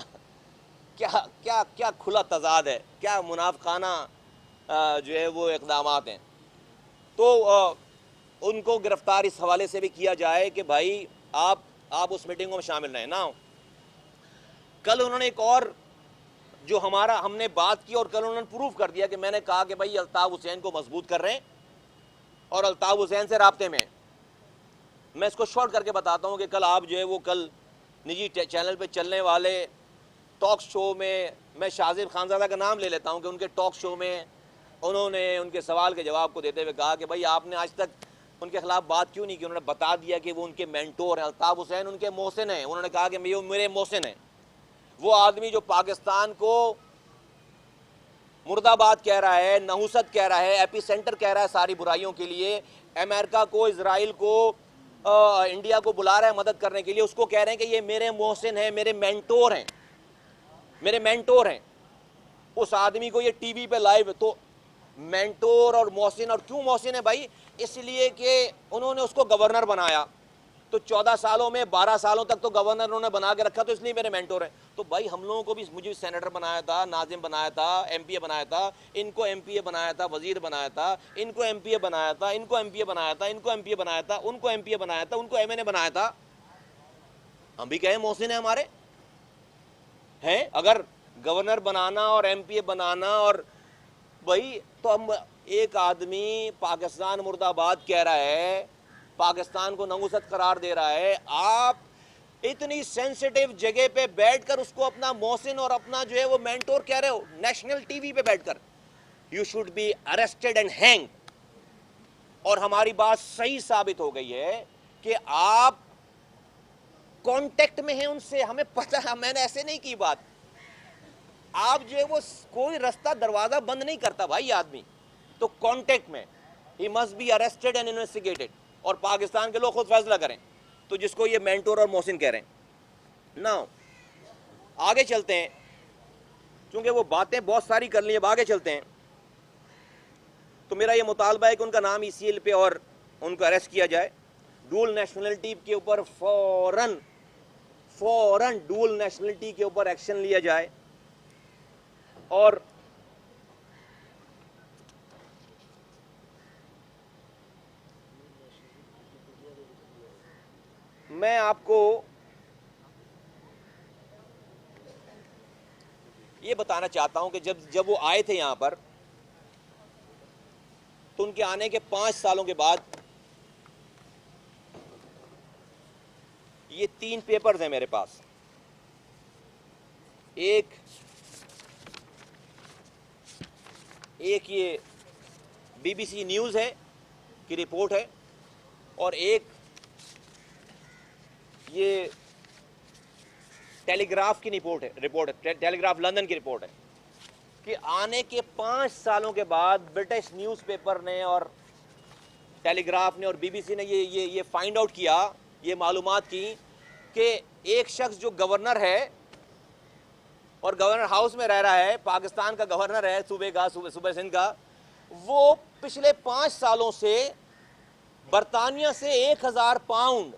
کیا کیا کیا کھلا تضاد ہے, کیا منافقانہ جو ہے وہ اقدامات ہیں. تو ان کو گرفتار اس حوالے سے بھی کیا جائے کہ بھائی آپ اس میٹنگوں میں شامل رہیں نا. کل انہوں نے ایک اور جو ہم نے بات کی, اور کل انہوں نے پروف کر دیا کہ میں نے کہا کہ بھائی الطاف حسین کو مضبوط کر رہے ہیں اور الطاف حسین سے رابطے میں. میں اس کو شارٹ کر کے بتاتا ہوں کہ کل آپ جو ہے وہ کل نجی چینل پہ چلنے والے ٹاک شو میں, میں شاہزیب خانزادہ کا نام لے لیتا ہوں کہ ان کے ٹاک شو میں انہوں نے ان کے سوال کے جواب کو دیتے ہوئے کہا کہ بھائی آپ نے آج تک ان کے خلاف بات کیوں نہیں کی. انہوں نے بتا دیا کہ وہ ان کے مینٹور ہیں, الطاف حسین ان کے محسن ہیں. انہوں نے کہا کہ میرے محسن ہیں, وہ آدمی جو پاکستان کو مرد آباد کہہ رہا ہے, نحوست کہہ رہا ہے, ایپی سینٹر کہہ رہا ہے ساری برائیوں کے لیے, امریکہ کو, اسرائیل کو, انڈیا کو بلا رہا ہے مدد کرنے کے لیے. اس کو کہہ رہے ہیں کہ یہ میرے محسن ہیں, میرے مینٹور ہیں, میرے مینٹور ہیں. اس آدمی کو یہ ٹی وی پہ لائیو, تو مینٹور اور محسن, اور کیوں محسن ہے بھائی؟ اس لیے کہ انہوں نے اس کو گورنر بنایا, تو 14 سالوں میں 12 سالوں تک تو گورنر انہوں نے بنا کے رکھا, تو اس لیے میرے مینٹور ہیں. تو بھائی ہم لوگوں کو بھی, مجھے سینیٹر بنایا تھا, ناظم بنایا تھا, ایم پی اے بنایا تھا, ان کو ایم پی اے بنایا تھا, وزیر بنایا تھا, ان کو ایم پی اے بنایا تھا, ان کو ایم پی اے بنایا تھا, ان کو ایم پی اے بنایا تھا, ان کو ایم پی اے بنایا تھا, ان کو ایم این اے بنایا تھا. ہم بھی کہیں محسن ہیں ہمارے ہیں. اگر گورنر بنانا اور ایم پی اے بنانا, اور بھائی تو ہم, ایک آدمی پاکستان مرد آباد کہہ رہا ہے, پاکستان کو نحوست قرار دے رہا ہے, آپ اتنی سینسیٹیو جگہ پہ بیٹھ کر اس کو اپنا محسن اور اپنا جو ہے وہ مینٹور کہہ رہے ہو, نیشنل ٹی وی پہ بیٹھ کر. You should be arrested and hang. اور ہماری بات صحیح ثابت ہو گئی ہے کہ آپ کانٹیکٹ میں ہیں ان سے, ہمیں پتہ ہے, میں نے ایسے نہیں کی بات. آپ جو ہے وہ کوئی رستہ دروازہ بند نہیں کرتا بھائی آدمی, تو کانٹیکٹ میں. He must be arrested and investigated. اور پاکستان کے لوگ خود فیصلہ کریں. تو جس کو یہ مینٹور اور محسن کہہ رہے ہیں. نا آگے چلتے ہیں, چونکہ وہ باتیں بہت ساری کر لی ہیں, اب آگے چلتے ہیں. تو میرا یہ مطالبہ ہے کہ ان کا نام ECL پہ اور ان کو اریسٹ کیا جائے. ڈول نیشنلٹی کے اوپر فوراً ڈول نیشنلٹی کے اوپر ایکشن لیا جائے. اور میں آپ کو یہ بتانا چاہتا ہوں کہ جب وہ آئے تھے یہاں پر, تو ان کے آنے کے 5 سالوں کے بعد یہ 3 پیپرز ہیں میرے پاس. ایک یہ BBC نیوز ہے کی رپورٹ ہے, اور ایک یہ ٹیلی گراف کی رپورٹ ہے, ٹیلی گراف لندن کی رپورٹ ہے کہ آنے کے 5 سالوں کے بعد برٹش نیوز پیپر نے اور ٹیلی گراف نے اور BBC نے یہ فائنڈ آؤٹ کیا, یہ معلومات کی کہ ایک شخص جو گورنر ہے اور گورنر ہاؤس میں رہ رہا ہے, پاکستان کا گورنر ہے صوبہ سندھ کا, وہ پچھلے 5 سالوں سے برطانیہ سے 1000 پاؤنڈ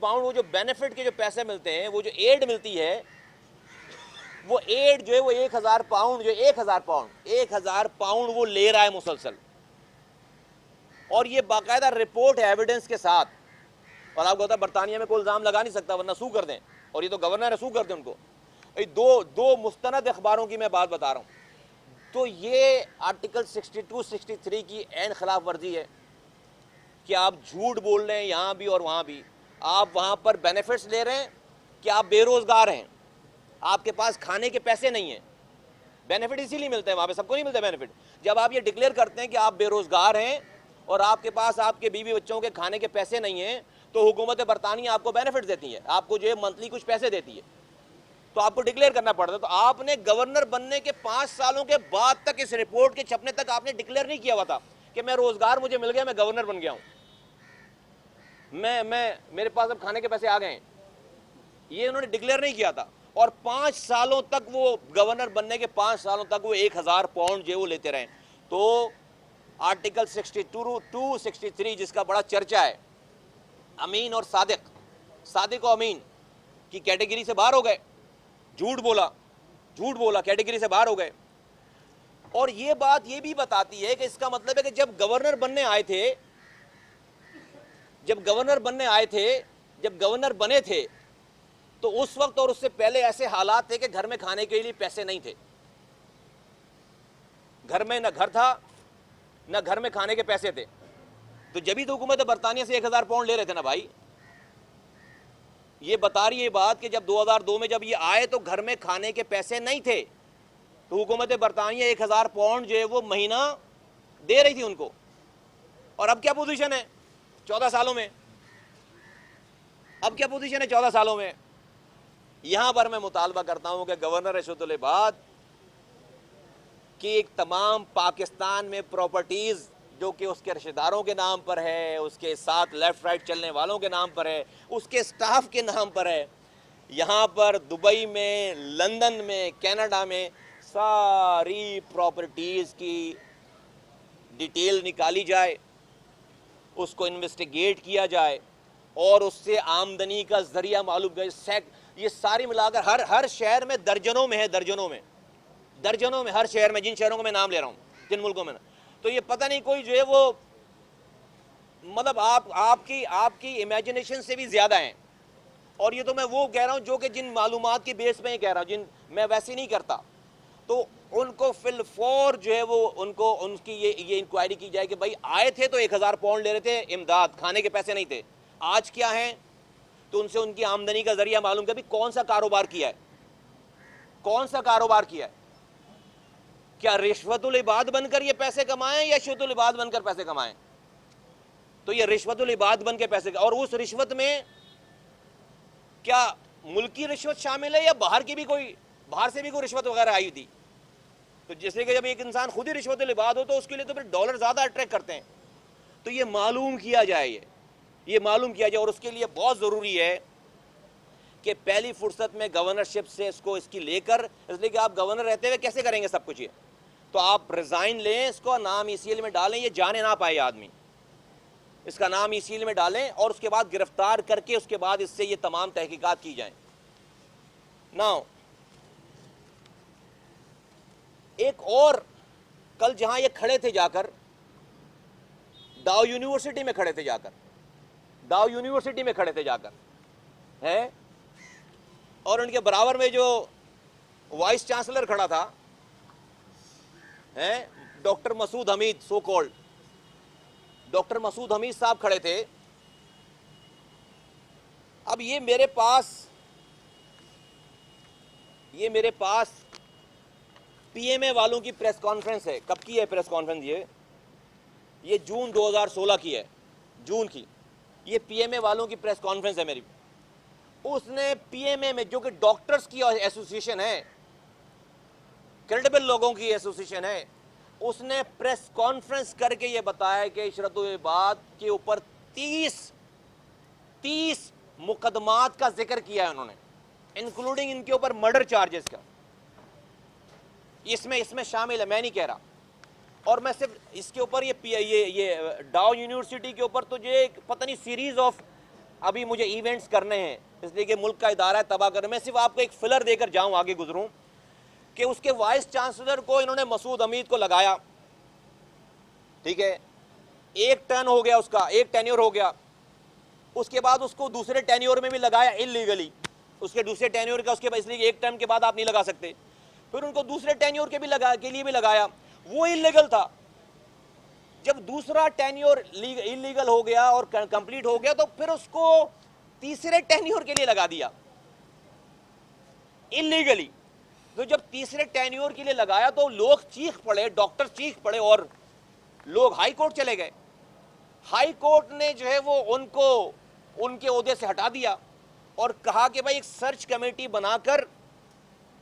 وہ جو بینیفٹ کے جو پیسے ملتے ہیں, وہ جو ایڈ ملتی ہے, وہ ایڈ جو ہے وہ 1000 پاؤنڈ وہ لے رہا ہے مسلسل. اور یہ باقاعدہ رپورٹ ہے ایویڈنس کے ساتھ. اور آپ کو پتا برطانیہ میں کوئی الزام لگا نہیں سکتا ورنہ سو کر دیں, اور یہ تو گورنر ہے, سو کر دیں ان کو. دو مستند اخباروں کی میں بات بتا رہا ہوں. تو یہ آرٹیکل 62-63 کی عین خلاف ورزی ہے کہ آپ جھوٹ بول رہے ہیں یہاں بھی اور وہاں بھی. آپ وہاں پر بینیفٹس لے رہے ہیں کہ آپ بے روزگار ہیں, آپ کے پاس کھانے کے پیسے نہیں ہیں. بینیفٹ اسی لیے ملتے ہیں, وہاں پہ سب کو نہیں ملتے بینیفٹ. جب آپ یہ ڈکلیئر کرتے ہیں کہ آپ بے روزگار ہیں اور آپ کے پاس آپ کے بیوی بچوں کے کھانے کے پیسے نہیں ہیں, تو حکومت برطانیہ آپ کو بینیفٹ دیتی ہے, آپ کو جو ہے منتھلی کچھ پیسے دیتی ہے, تو آپ کو ڈکلیئر کرنا پڑتا ہے. تو آپ نے گورنر بننے کے 5 سالوں کے بعد تک, اس رپورٹ کے چھپنے تک آپ نے ڈکلیئر نہیں کیا ہوا تھا کہ میں روزگار مجھے مل گیا, میں گورنر بن گیا ہوں, میرے پاس اب کھانے کے پیسے آ گئے ہیں. یہ انہوں نے ڈکلیئر نہیں کیا تھا. اور 5 سالوں تک وہ گورنر بننے کے 5 سالوں تک وہ 1000 پاؤنڈ جو وہ لیتے رہے. تو آرٹیکل 62-63 جس کا بڑا چرچا ہے, امین اور صادق و امین کی کیٹیگری سے باہر ہو گئے. جھوٹ بولا کیٹیگری سے باہر ہو گئے. اور یہ بات یہ بھی بتاتی ہے کہ اس کا مطلب ہے کہ جب گورنر بننے بنے تھے تو اس وقت اور اس سے پہلے ایسے حالات تھے کہ گھر میں کھانے کے لیے پیسے نہیں تھے. گھر میں نہ گھر تھا نہ گھر میں کھانے کے پیسے تھے. تو جبھی تو حکومت برطانیہ سے 1000 پاؤنڈ لے رہے تھے نا بھائی. یہ بتا رہی ہے بات کہ جب 2002 میں جب یہ آئے تو گھر میں کھانے کے پیسے نہیں تھے, تو حکومت برطانیہ 1000 پاؤنڈ جو ہے وہ مہینہ دے رہی تھی ان کو. اور اب کیا پوزیشن ہے 14 سالوں میں؟ یہاں پر میں مطالبہ کرتا ہوں کہ گورنر رشوت العباد کی ایک تمام پاکستان میں پراپرٹیز جو کہ اس کے رشتہ داروں کے نام پر ہے, اس کے ساتھ لیفٹ رائٹ چلنے والوں کے نام پر ہے, اس کے سٹاف کے نام پر ہے, یہاں پر دبئی میں, لندن میں, کینیڈا میں, ساری پراپرٹیز کی ڈیٹیل نکالی جائے, اس کو انویسٹیگیٹ کیا جائے اور اس سے آمدنی کا ذریعہ معلوم کرے. یہ ساری ملا کر ہر شہر میں درجنوں میں ہر شہر میں, جن شہروں کو میں نام لے رہا ہوں, جن ملکوں میں. تو یہ پتہ نہیں کوئی جو ہے وہ مطلب آپ کی امیجنیشن سے بھی زیادہ ہیں. اور یہ تو میں وہ کہہ رہا ہوں جو کہ جن معلومات کی بیس پہ ہی کہہ رہا ہوں, میں ویسے نہیں کرتا. تو ان کو فی الفور جو ہے وہ ان کی یہ انکوائری کی جائے کہ بھائی آئے تھے تو 1000 پاؤنڈ لے رہے تھے امداد, کھانے کے پیسے نہیں تھے, آج کیا ہیں, تو ان سے ان کی آمدنی کا ذریعہ معلوم کر بھی کون سا کاروبار کیا ہے, کیا رشوت العباد بن کر یہ پیسے کمائیں یا شوت العباد بن کر پیسے کمائیں. تو یہ رشوت العباد بن کے پیسے, اور اس رشوت میں کیا ملکی رشوت شامل ہے یا باہر سے بھی کوئی رشوت وغیرہ آئی تھی. تو جیسے کہ جب ایک انسان خود ہی رشوت لباد ہو تو اس کے لیے تو پھر ڈالر زیادہ اٹریکٹ کرتے ہیں. تو یہ معلوم کیا جائے, یہ معلوم کیا جائے, اور اس کے لیے بہت ضروری ہے کہ پہلی فرصت میں گورنرشپ سے اس کی لے کر, اس لیے کہ آپ گورنر رہتے ہوئے کیسے کریں گے سب کچھ, یہ تو آپ ریزائن لیں, اس کو نام ای سی ایل میں ڈالیں, یہ جانے نہ پائے آدمی, اس کا نام ای سی ایل میں ڈالیں اور اس کے بعد گرفتار کر کے اس کے بعد اس سے یہ تمام تحقیقات کی جائیں. ناؤ ایک اور کل جہاں یہ کھڑے تھے جا کر ڈاؤ یونیورسٹی میں کھڑے تھے جا کر, ڈاؤ یونیورسٹی میں کھڑے تھے جا کر ہیں, اور ان کے برابر میں جو وائس چانسلر کھڑا تھا ہیں, ڈاکٹر مسعود حمید, سو کولڈ ڈاکٹر مسعود حمید صاحب کھڑے تھے. اب یہ میرے پاس پی ایم اے والوں کی پریس کانفرنس ہے. کب کی ہے پریس کانفرنس؟ یہ جون 2016 کی ہے, جون کی. یہ پی ایم اے والوں کی پریس کانفرنس ہے میری. اس نے پی ایم اے میں, جو کہ ڈاکٹرز کی ایسوسیشن ہے, کریڈیبل لوگوں کی ایسوسیشن ہے, اس نے پریس کانفرنس کر کے یہ بتایا کہ عشرت العباد کے اوپر 30 مقدمات کا ذکر کیا ہے انہوں نے, انکلوڈنگ ان کے اوپر مرڈر چارجز کا. اس میں شامل ہے, میں نہیں کہہ رہا. اور میں صرف اس کے اوپر یہ ڈاؤ یونیورسٹی کے اوپر تو یہ پتہ نہیں سیریز آف ابھی مجھے ایونٹس کرنے ہیں, اس لیے کہ ملک کا ادارہ ہے تباہ کرنے. میں صرف آپ کو ایک فلر دے کر جاؤں, آگے گزروں, کہ اس کے وائس چانسلر کو انہوں نے مسعود حمید کو لگایا, ٹھیک ہے, ایک ٹرن ہو گیا, اس کا ایک ٹینیور ہو گیا. اس کے بعد اس کو دوسرے ٹینیور میں بھی لگایا انلیگلی, اس کے دوسرے ٹینیور کا, اس کے بعد, اس لیے ایک ٹرم کے بعد آپ نہیں لگا سکتے. پھر ان کو دوسرے ٹینیور کے لیے بھی لگایا, وہ انلیگل تھا. جب دوسرا ٹینیور انلیگل ہو گیا اور کمپلیٹ ہو گیا تو پھر اس کو تیسرے ٹینیور کے لیے لگا دیا انلیگلی. تو جب تیسرے ٹینیور کے لیے لگایا تو لوگ چیخ پڑے, ڈاکٹر چیخ پڑے, اور لوگ ہائی کورٹ چلے گئے. ہائی کورٹ نے جو ہے وہ ان کو ان کے عہدے سے ہٹا دیا اور کہا کہ بھائی ایک سرچ کمیٹی بنا کر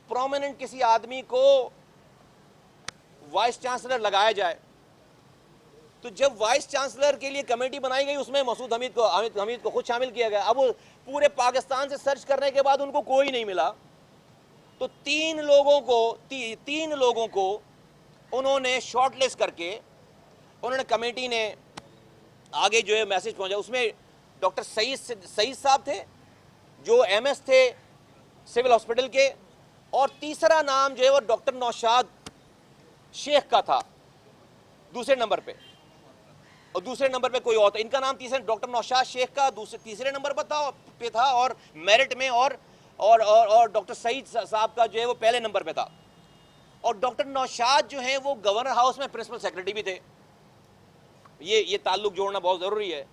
پرومیننٹ کسی آدمی کو وائس چانسلر لگایا جائے. تو جب وائس چانسلر کے لیے کمیٹی بنائی گئی, اس میں مسعود حمید کو خود شامل کیا گیا. اب پورے پاکستان سے سرچ کرنے کے بعد ان کو کوئی نہیں ملا, تو تین لوگوں کو انہوں نے شارٹ لسٹ کر کے انہوں نے, کمیٹی نے آگے جو ہے میسج پہنچا. اس میں ڈاکٹر سعید صاحب تھے جو ایم ایس تھے سول ہاسپٹل کے, اور تیسرا نام جو ہے وہ ڈاکٹر نوشاد شیخ کا تھا دوسرے نمبر پہ, اور دوسرے نمبر پہ کوئی اور تھا. ان کا نام تیسرے ڈاکٹر نوشاد شیخ کا تیسرے نمبر پہ تھا, اور میرٹ میں, اور ڈاکٹر سعید صاحب کا جو ہے وہ پہلے نمبر پہ تھا. اور ڈاکٹر نوشاد جو ہیں وہ گورنر ہاؤس میں پرنسپل سیکرٹری بھی تھے. یہ تعلق جوڑنا بہت ضروری ہے.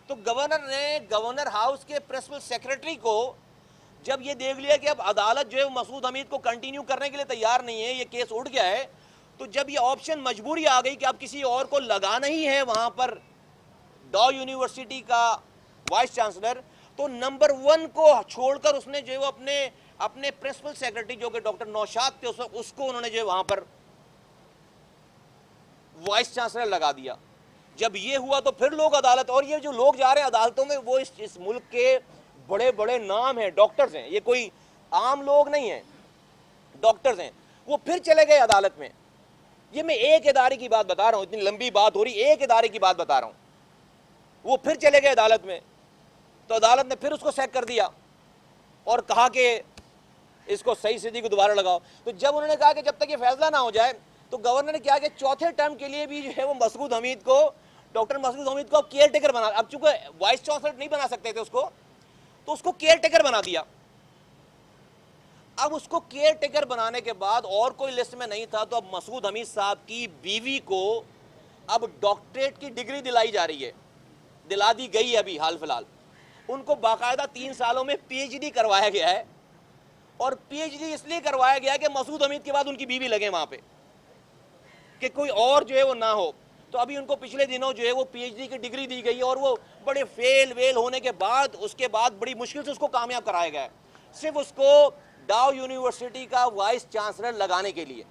تو گورنر نے گورنر ہاؤس کے پرنسپل سیکرٹری کو جب یہ دیکھ لیا کہ اب عدالت جو ہے مسعود حمید کو کنٹینیو کرنے کے لیے تیار نہیں ہے, یہ کیس اٹھ گیا ہے, تو جب یہ آپشن مجبوری آ گئی کہ اب کسی اور کو لگانا ہی ہے وہاں پر ڈاؤ یونیورسٹی کا وائس چانسلر, تو نمبر 1 کو چھوڑ کر اس نے جو ہے وہ اپنے پرنسپل سیکرٹری جو کہ ڈاکٹر نوشاد تھے اس کو انہوں نے جو ہے وہاں پر وائس چانسلر لگا دیا. جب یہ ہوا تو پھر لوگ عدالت, اور یہ جو لوگ جا رہے ہیں عدالتوں میں وہ اس ملک کے بڑے بڑے نام ہیں, ڈاکٹرز ہیں, یہ کوئی عام لوگ نہیں ہیں, ڈاکٹرز ہیں, وہ پھر چلے گئے عدالت میں. یہ میں ایک ادارے کی بات بتا رہا ہوں, اتنی لمبی بات ہو رہی, ایک ادارے کی بات بتا رہا ہوں. وہ پھر چلے گئے عدالت میں, تو عدالت نے پھر اس کو سیک کر دیا اور کہا کہ اس کو صحیح سیدھی کو دوبارہ لگاؤ. تو جب انہوں نے کہا کہ جب تک یہ فیصلہ نہ ہو جائے, تو گورنر نے کیا کہ چوتھے ٹرم کے لیے بھی جو ہے وہ ڈاکٹر مسعود حمید کو اب کیئر ٹیکر بنا, اب چونکہ وائس چانسلر نہیں بنا سکتے تھے اس کو, تو اس کو کیئر ٹیکر بنا دیا. اب اس کو کیئر ٹیکر بنانے کے بعد اور کوئی لسٹ میں نہیں تھا, تو اب مسعود حمید صاحب کی بیوی کو اب ڈاکٹریٹ کی ڈگری دلائی جا رہی ہے, دلا دی گئی ہے ابھی حال فی الحال. ان کو باقاعدہ 3 سالوں میں پی ایچ ڈی کروایا گیا ہے, اور پی ایچ ڈی اس لیے کروایا گیا کہ مسعود حمید کے بعد ان کی بیوی لگے وہاں پہ, کہ کوئی اور جو ہے وہ نہ ہو. تو ابھی ان کو پچھلے دنوں جو ہے وہ پی ایچ ڈی کی ڈگری دی گئی, اور وہ بڑے فیل ہونے کے بعد اس کے بعد بڑی مشکل سے اس کو کامیاب کرایا گیا ہے, صرف اس کو ڈاؤ یونیورسٹی کا وائس چانسلر لگانے کے لیے.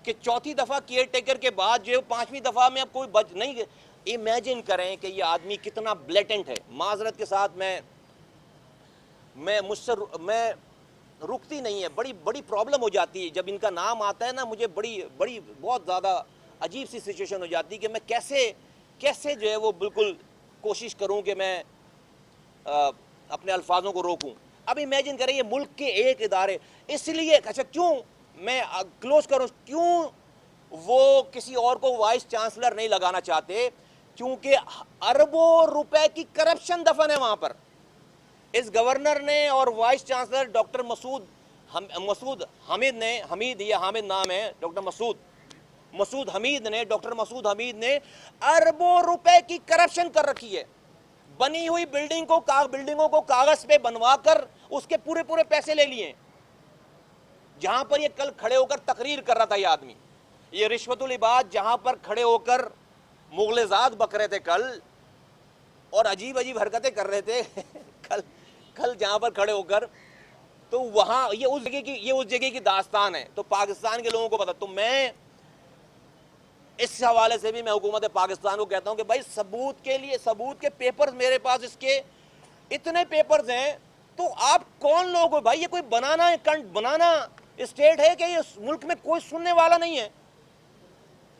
کہ چوتھی دفعہ کیئر ٹیکر کے بعد جو ہے پانچویں دفعہ میں اب کوئی بچ نہیں. امیجن کریں کہ یہ آدمی کتنا بلیٹنٹ ہے. معذرت کے ساتھ مجھ سے رکتی نہیں ہے, بڑی بڑی پرابلم ہو جاتی ہے جب ان کا نام آتا ہے نا. مجھے بڑی بہت زیادہ عجیب سی سچویشن ہو جاتی ہے کہ میں کیسے جو ہے وہ بالکل کوشش کروں کہ میں اپنے الفاظوں کو روکوں. اب امیجن کریں یہ ملک کے ایک ادارے, اس لیے اچھا کیوں میں کلوز کروں, کیوں وہ کسی اور کو وائس چانسلر نہیں لگانا چاہتے؟ کیونکہ اربوں روپے کی کرپشن دفن ہے وہاں پر. اس گورنر نے اور وائس چانسلر ڈاکٹر مسعود حمید نے, حمید یا حامد نام ہے, ڈاکٹر مسعود حمید نے, ڈاکٹر مسعود حمید نے اربوں روپے کی کرپشن کر رکھی ہے. بنی ہوئی بلڈنگوں کو کاغذ پہ بنوا کر اس کے پورے پیسے لے لیے. جہاں پر یہ کل کھڑے ہو کر تقریر کر رہا تھا یہ آدمی, یہ رشوت العباد جہاں پر کھڑے ہو کر مغلزات بک رہے تھے کل اور عجیب حرکتیں کر رہے تھے کل جہاں پر کھڑے ہو کر, تو وہاں یہ اس جگہ کی داستان ہے. تو پاکستان کے لوگوں کو پتا. تو میں اس حوالے سے بھی میں حکومت پاکستان کو کہتا ہوں کہ بھائی ثبوت کے پیپرز میرے پاس, اس کے اتنے پیپرز ہیں, تو آپ کون لوگ ہو بھائی؟ یہ کوئی بنانا اسٹیٹ ہے کہ اس ملک میں کوئی سننے والا نہیں ہے.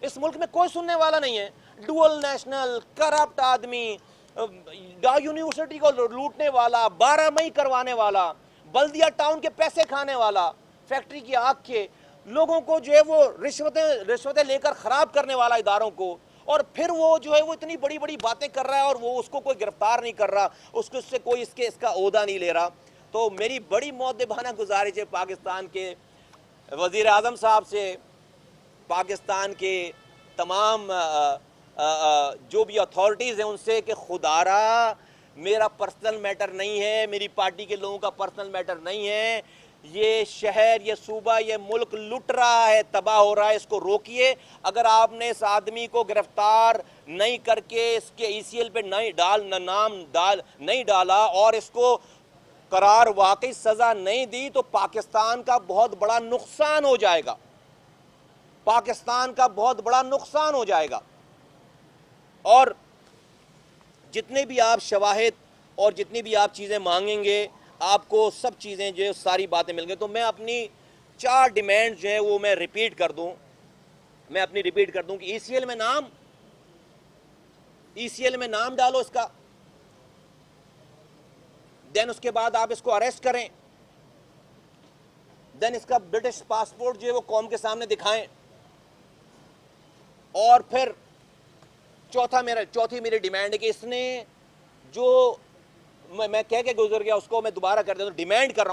اس ملک میں کوئی سننے والا نہیں ہے. ڈوئل نیشنل کرپٹ آدمی, یونیورسٹی کو لوٹنے والا, 12 مئی کروانے والا, بلدیہ ٹاؤن کے پیسے کھانے والا, فیکٹری کی آگ کے لوگوں کو جو ہے وہ رشوتیں لے کر خراب کرنے والا اداروں کو, اور پھر وہ جو ہے وہ اتنی بڑی باتیں کر رہا ہے اور وہ اس کو کوئی گرفتار نہیں کر رہا, اس سے کوئی اس کا عہدہ نہیں لے رہا. تو میری بڑی مؤدبانہ گزارش ہے پاکستان کے وزیر اعظم صاحب سے, پاکستان کے تمام جو بھی اتھارٹیز ہیں ان سے, کہ خدارا میرا پرسنل میٹر نہیں ہے, میری پارٹی کے لوگوں کا پرسنل میٹر نہیں ہے, یہ شہر, یہ صوبہ, یہ ملک لٹ رہا ہے, تباہ ہو رہا ہے, اس کو روکیے. اگر آپ نے اس آدمی کو گرفتار نہیں کر کے اس کے ECL پہ نام نہیں ڈالا اور اس کو قرار واقعی سزا نہیں دی, تو پاکستان کا بہت بڑا نقصان ہو جائے گا. پاکستان کا بہت بڑا نقصان ہو جائے گا. اور جتنے بھی آپ شواہد اور جتنی بھی آپ چیزیں مانگیں گے, آپ کو سب چیزیں جو ساری باتیں مل گئی. تو میں اپنی 4 ڈیمانڈ جو ہے وہ میں ریپیٹ کر دوں کہ ECL میں نام ڈالو اس کا, دین اس کے بعد آپ اس کو اریسٹ کریں, دین اس کا برٹش پاسپورٹ جو ہے وہ قوم کے سامنے دکھائیں, اور پھر چوتھی میری ڈیمانڈ ہے کہ اس نے جو میں کہہ کے گزر گیا اس کو میں دوبارہ کر دیتا ہوں. ڈیمانڈ کر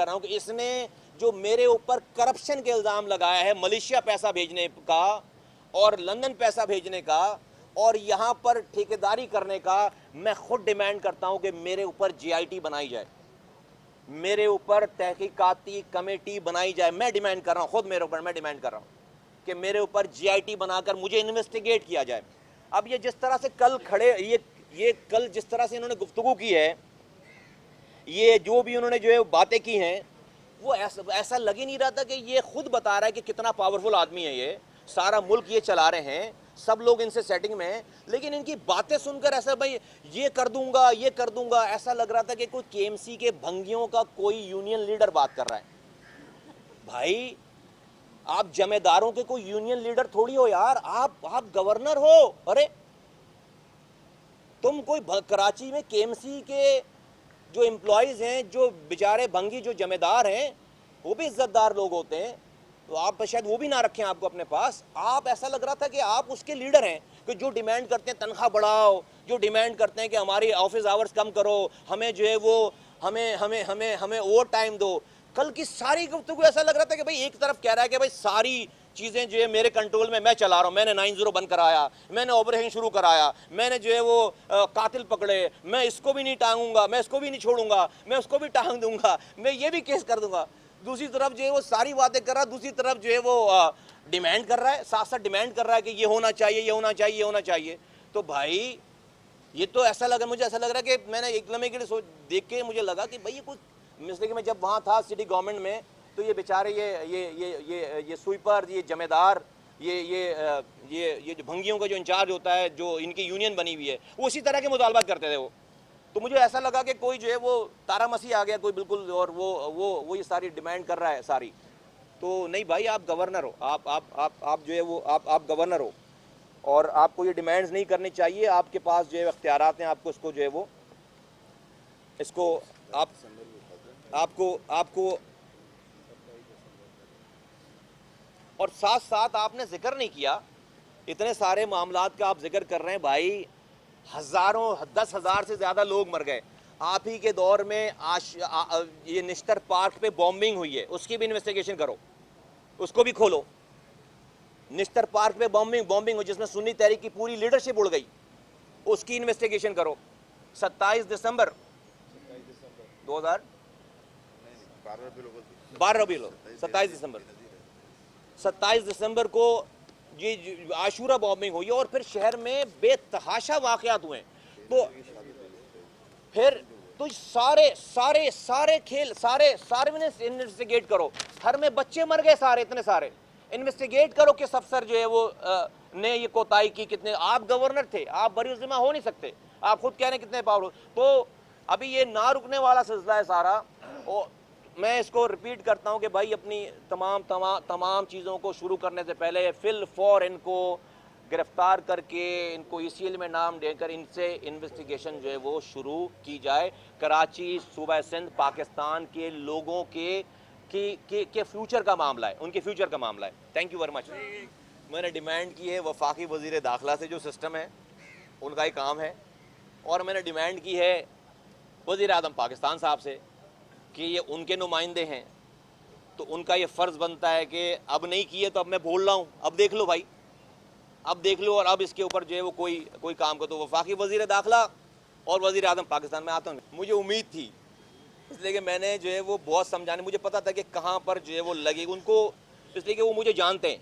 رہا ہوں کہ اس نے جو میرے اوپر کرپشن کے الزام لگایا ہے, ملیشیا پیسہ بھیجنے کا اور لندن پیسہ بھیجنے کا اور یہاں پر ٹھیکیداری کرنے کا, میں خود ڈیمانڈ کرتا ہوں کہ میرے اوپر GIT بنائی جائے, میرے اوپر تحقیقاتی کمیٹی بنائی جائے. میں ڈیمانڈ کر رہا ہوں, خود میرے اوپر میں ڈیمانڈ کر رہا ہوں کہ میرے اوپر GIT بنا کر مجھے انویسٹیگیٹ کیا جائے. اب یہ جس طرح سے کل کھڑے, یہ کل جس طرح سے انہوں نے گفتگو کی ہے, یہ جو بھی انہوں نے جو ہے باتیں کی ہیں, وہ ایسا لگ ہی نہیں رہا تھا کہ یہ خود بتا رہا ہے کہ کتنا پاورفل آدمی ہے, یہ سارا ملک یہ چلا رہے ہیں, سب لوگ ان سے سیٹنگ میں ہیں. لیکن ان کی باتیں سن کر ایسا بھائی یہ کر دوں گا, ایسا لگ رہا تھا کہ کوئی KMC کے بھنگیوں کا کوئی یونین لیڈر بات کر رہا ہے. بھائی آپ جمع داروں کے کوئی یونین لیڈر تھوڑی ہو یار, آپ گورنر ہو. ارے تم کوئی کراچی میں KMC کے جو امپلائیز ہیں, جو بیچارے بھنگی جو جمع دار ہیں, وہ بھی عزت دار لوگ ہوتے ہیں, تو آپ شاید وہ بھی نہ رکھیں آپ کو اپنے پاس. آپ ایسا لگ رہا تھا کہ آپ اس کے لیڈر ہیں, کہ جو ڈیمانڈ کرتے ہیں تنخواہ بڑھاؤ, جو ڈیمانڈ کرتے ہیں کہ ہماری آفس آورز کم کرو, ہمیں جو ہے وہ ہمیں اوور ٹائم دو. کل کی ساری گفتگو ایسا لگ رہا تھا کہ بھائی ایک طرف کہہ رہا ہے کہ بھائی ساری چیزیں جو ہے میرے کنٹرول میں چلا رہا ہوں, میں نے 90 بند کرایا, میں نے آپریشن شروع کرایا, میں نے جو ہے وہ قاتل پکڑے, میں اس کو بھی نہیں ٹانگوں گا, میں اس کو بھی نہیں چھوڑوں گا, میں اس کو بھی ٹانگ دوں گا, میں یہ بھی کیس کر دوں گا. دوسری طرف جو ہے وہ ساری باتیں کر رہا, دوسری طرف جو ہے وہ ڈیمانڈ کر رہا ہے, ساتھ ڈیمانڈ کر رہا ہے کہ یہ ہونا چاہیے. تو بھائی یہ تو مجھے ایسا لگ رہا ہے کہ میں نے ایک لمحے کے لیے دیکھ کے مجھے لگا کہ بھائی یہ کچھ مسئلے کہ میں جب وہاں تھا سٹی گورنمنٹ میں, تو یہ بیچارے یہ سویپر، یہ جمیدار، یہ جو بھنگیوں کا جو انچارج ہوتا ہے، جو ان کی یونین بنی ہوئی ہے، وہ اسی طرح کے مطالبات کرتے تھے وہ. تو مجھے ایسا لگا کہ کوئی جو ہے وہ تارا مسیح آ گیا کوئی بالکل، اور وہ یہ ساری ڈیمانڈ کر رہا ہے ساری. تو نہیں بھائی، آپ گورنر ہو، آپ جو ہے وہ آپ گورنر ہو، اور آپ کو یہ ڈیمانڈز نہیں کرنی چاہیے. آپ کے پاس جو ہے اختیارات ہیں، آپ کو اس کو جو ہے وہ اس کو آپ کو اور ساتھ ساتھ آپ نے ذکر نہیں کیا، اتنے سارے معاملات کا آپ ذکر کر رہے ہیں بھائی. ہزاروں 10,000 سے زیادہ لوگ مر گئے آپ ہی کے دور میں. یہ نشتر پارک پہ بومبنگ ہوئی ہے، اس کی بھی انویسٹیگیشن کرو، اس کو بھی کھولو. نشتر پارک پہ بومبنگ ہوئی جس میں سنی تحریک کی پوری لیڈرشپ اڑ گئی، اس کی انویسٹیگیشن کرو. 27 دسمبر 27 دسمبر کو یہ عاشورہ بومبنگ ہوئی، اور پھر شہر میں بے تحاشا واقعات ہوئے. تو پھر تو سارے کھیل سارے انویسٹیگیٹ کرو. گھر میں بچے مر گئے سارے، اتنے سارے. انویسٹیگیٹ کرو کہ افسر جو ہے وہ نے یہ کوتاہی کی. کتنے آپ گورنر تھے، آپ بری ذمہ ہو نہیں سکتے. آپ خود کہہ رہے ہیں کتنے پاور. تو ابھی یہ نہ رکنے والا سلسلہ ہے سارا. میں اس کو ریپیٹ کرتا ہوں کہ بھائی اپنی تمام چیزوں کو شروع کرنے سے پہلے فی الفور ان کو گرفتار کر کے، ان کو ECL میں نام دے کر ان سے انویسٹیگیشن جو ہے وہ شروع کی جائے. کراچی، صوبہ سندھ، پاکستان کے لوگوں کے فیوچر کا معاملہ ہے، ان کے فیوچر کا معاملہ ہے. Thank you very much. میں نے ڈیمانڈ کی ہے وفاقی وزیر داخلہ سے، جو سسٹم ہے ان کا ہی کام ہے، اور میں نے ڈیمانڈ کی ہے وزیر اعظم پاکستان صاحب سے کہ یہ ان کے نمائندے ہیں، تو ان کا یہ فرض بنتا ہے کہ اب نہیں کیے تو اب میں بول رہا ہوں، اب دیکھ لو بھائی، اب دیکھ لو، اور اب اس کے اوپر جو ہے وہ کوئی کام کرو. تو وفاقی وزیر داخلہ اور وزیر اعظم پاکستان میں آتا ہوں. مجھے امید تھی، اس لیے کہ میں نے جو ہے وہ بہت سمجھانے، مجھے پتا تھا کہ کہاں پر جو ہے وہ لگے ان کو، اس لیے کہ وہ مجھے جانتے ہیں،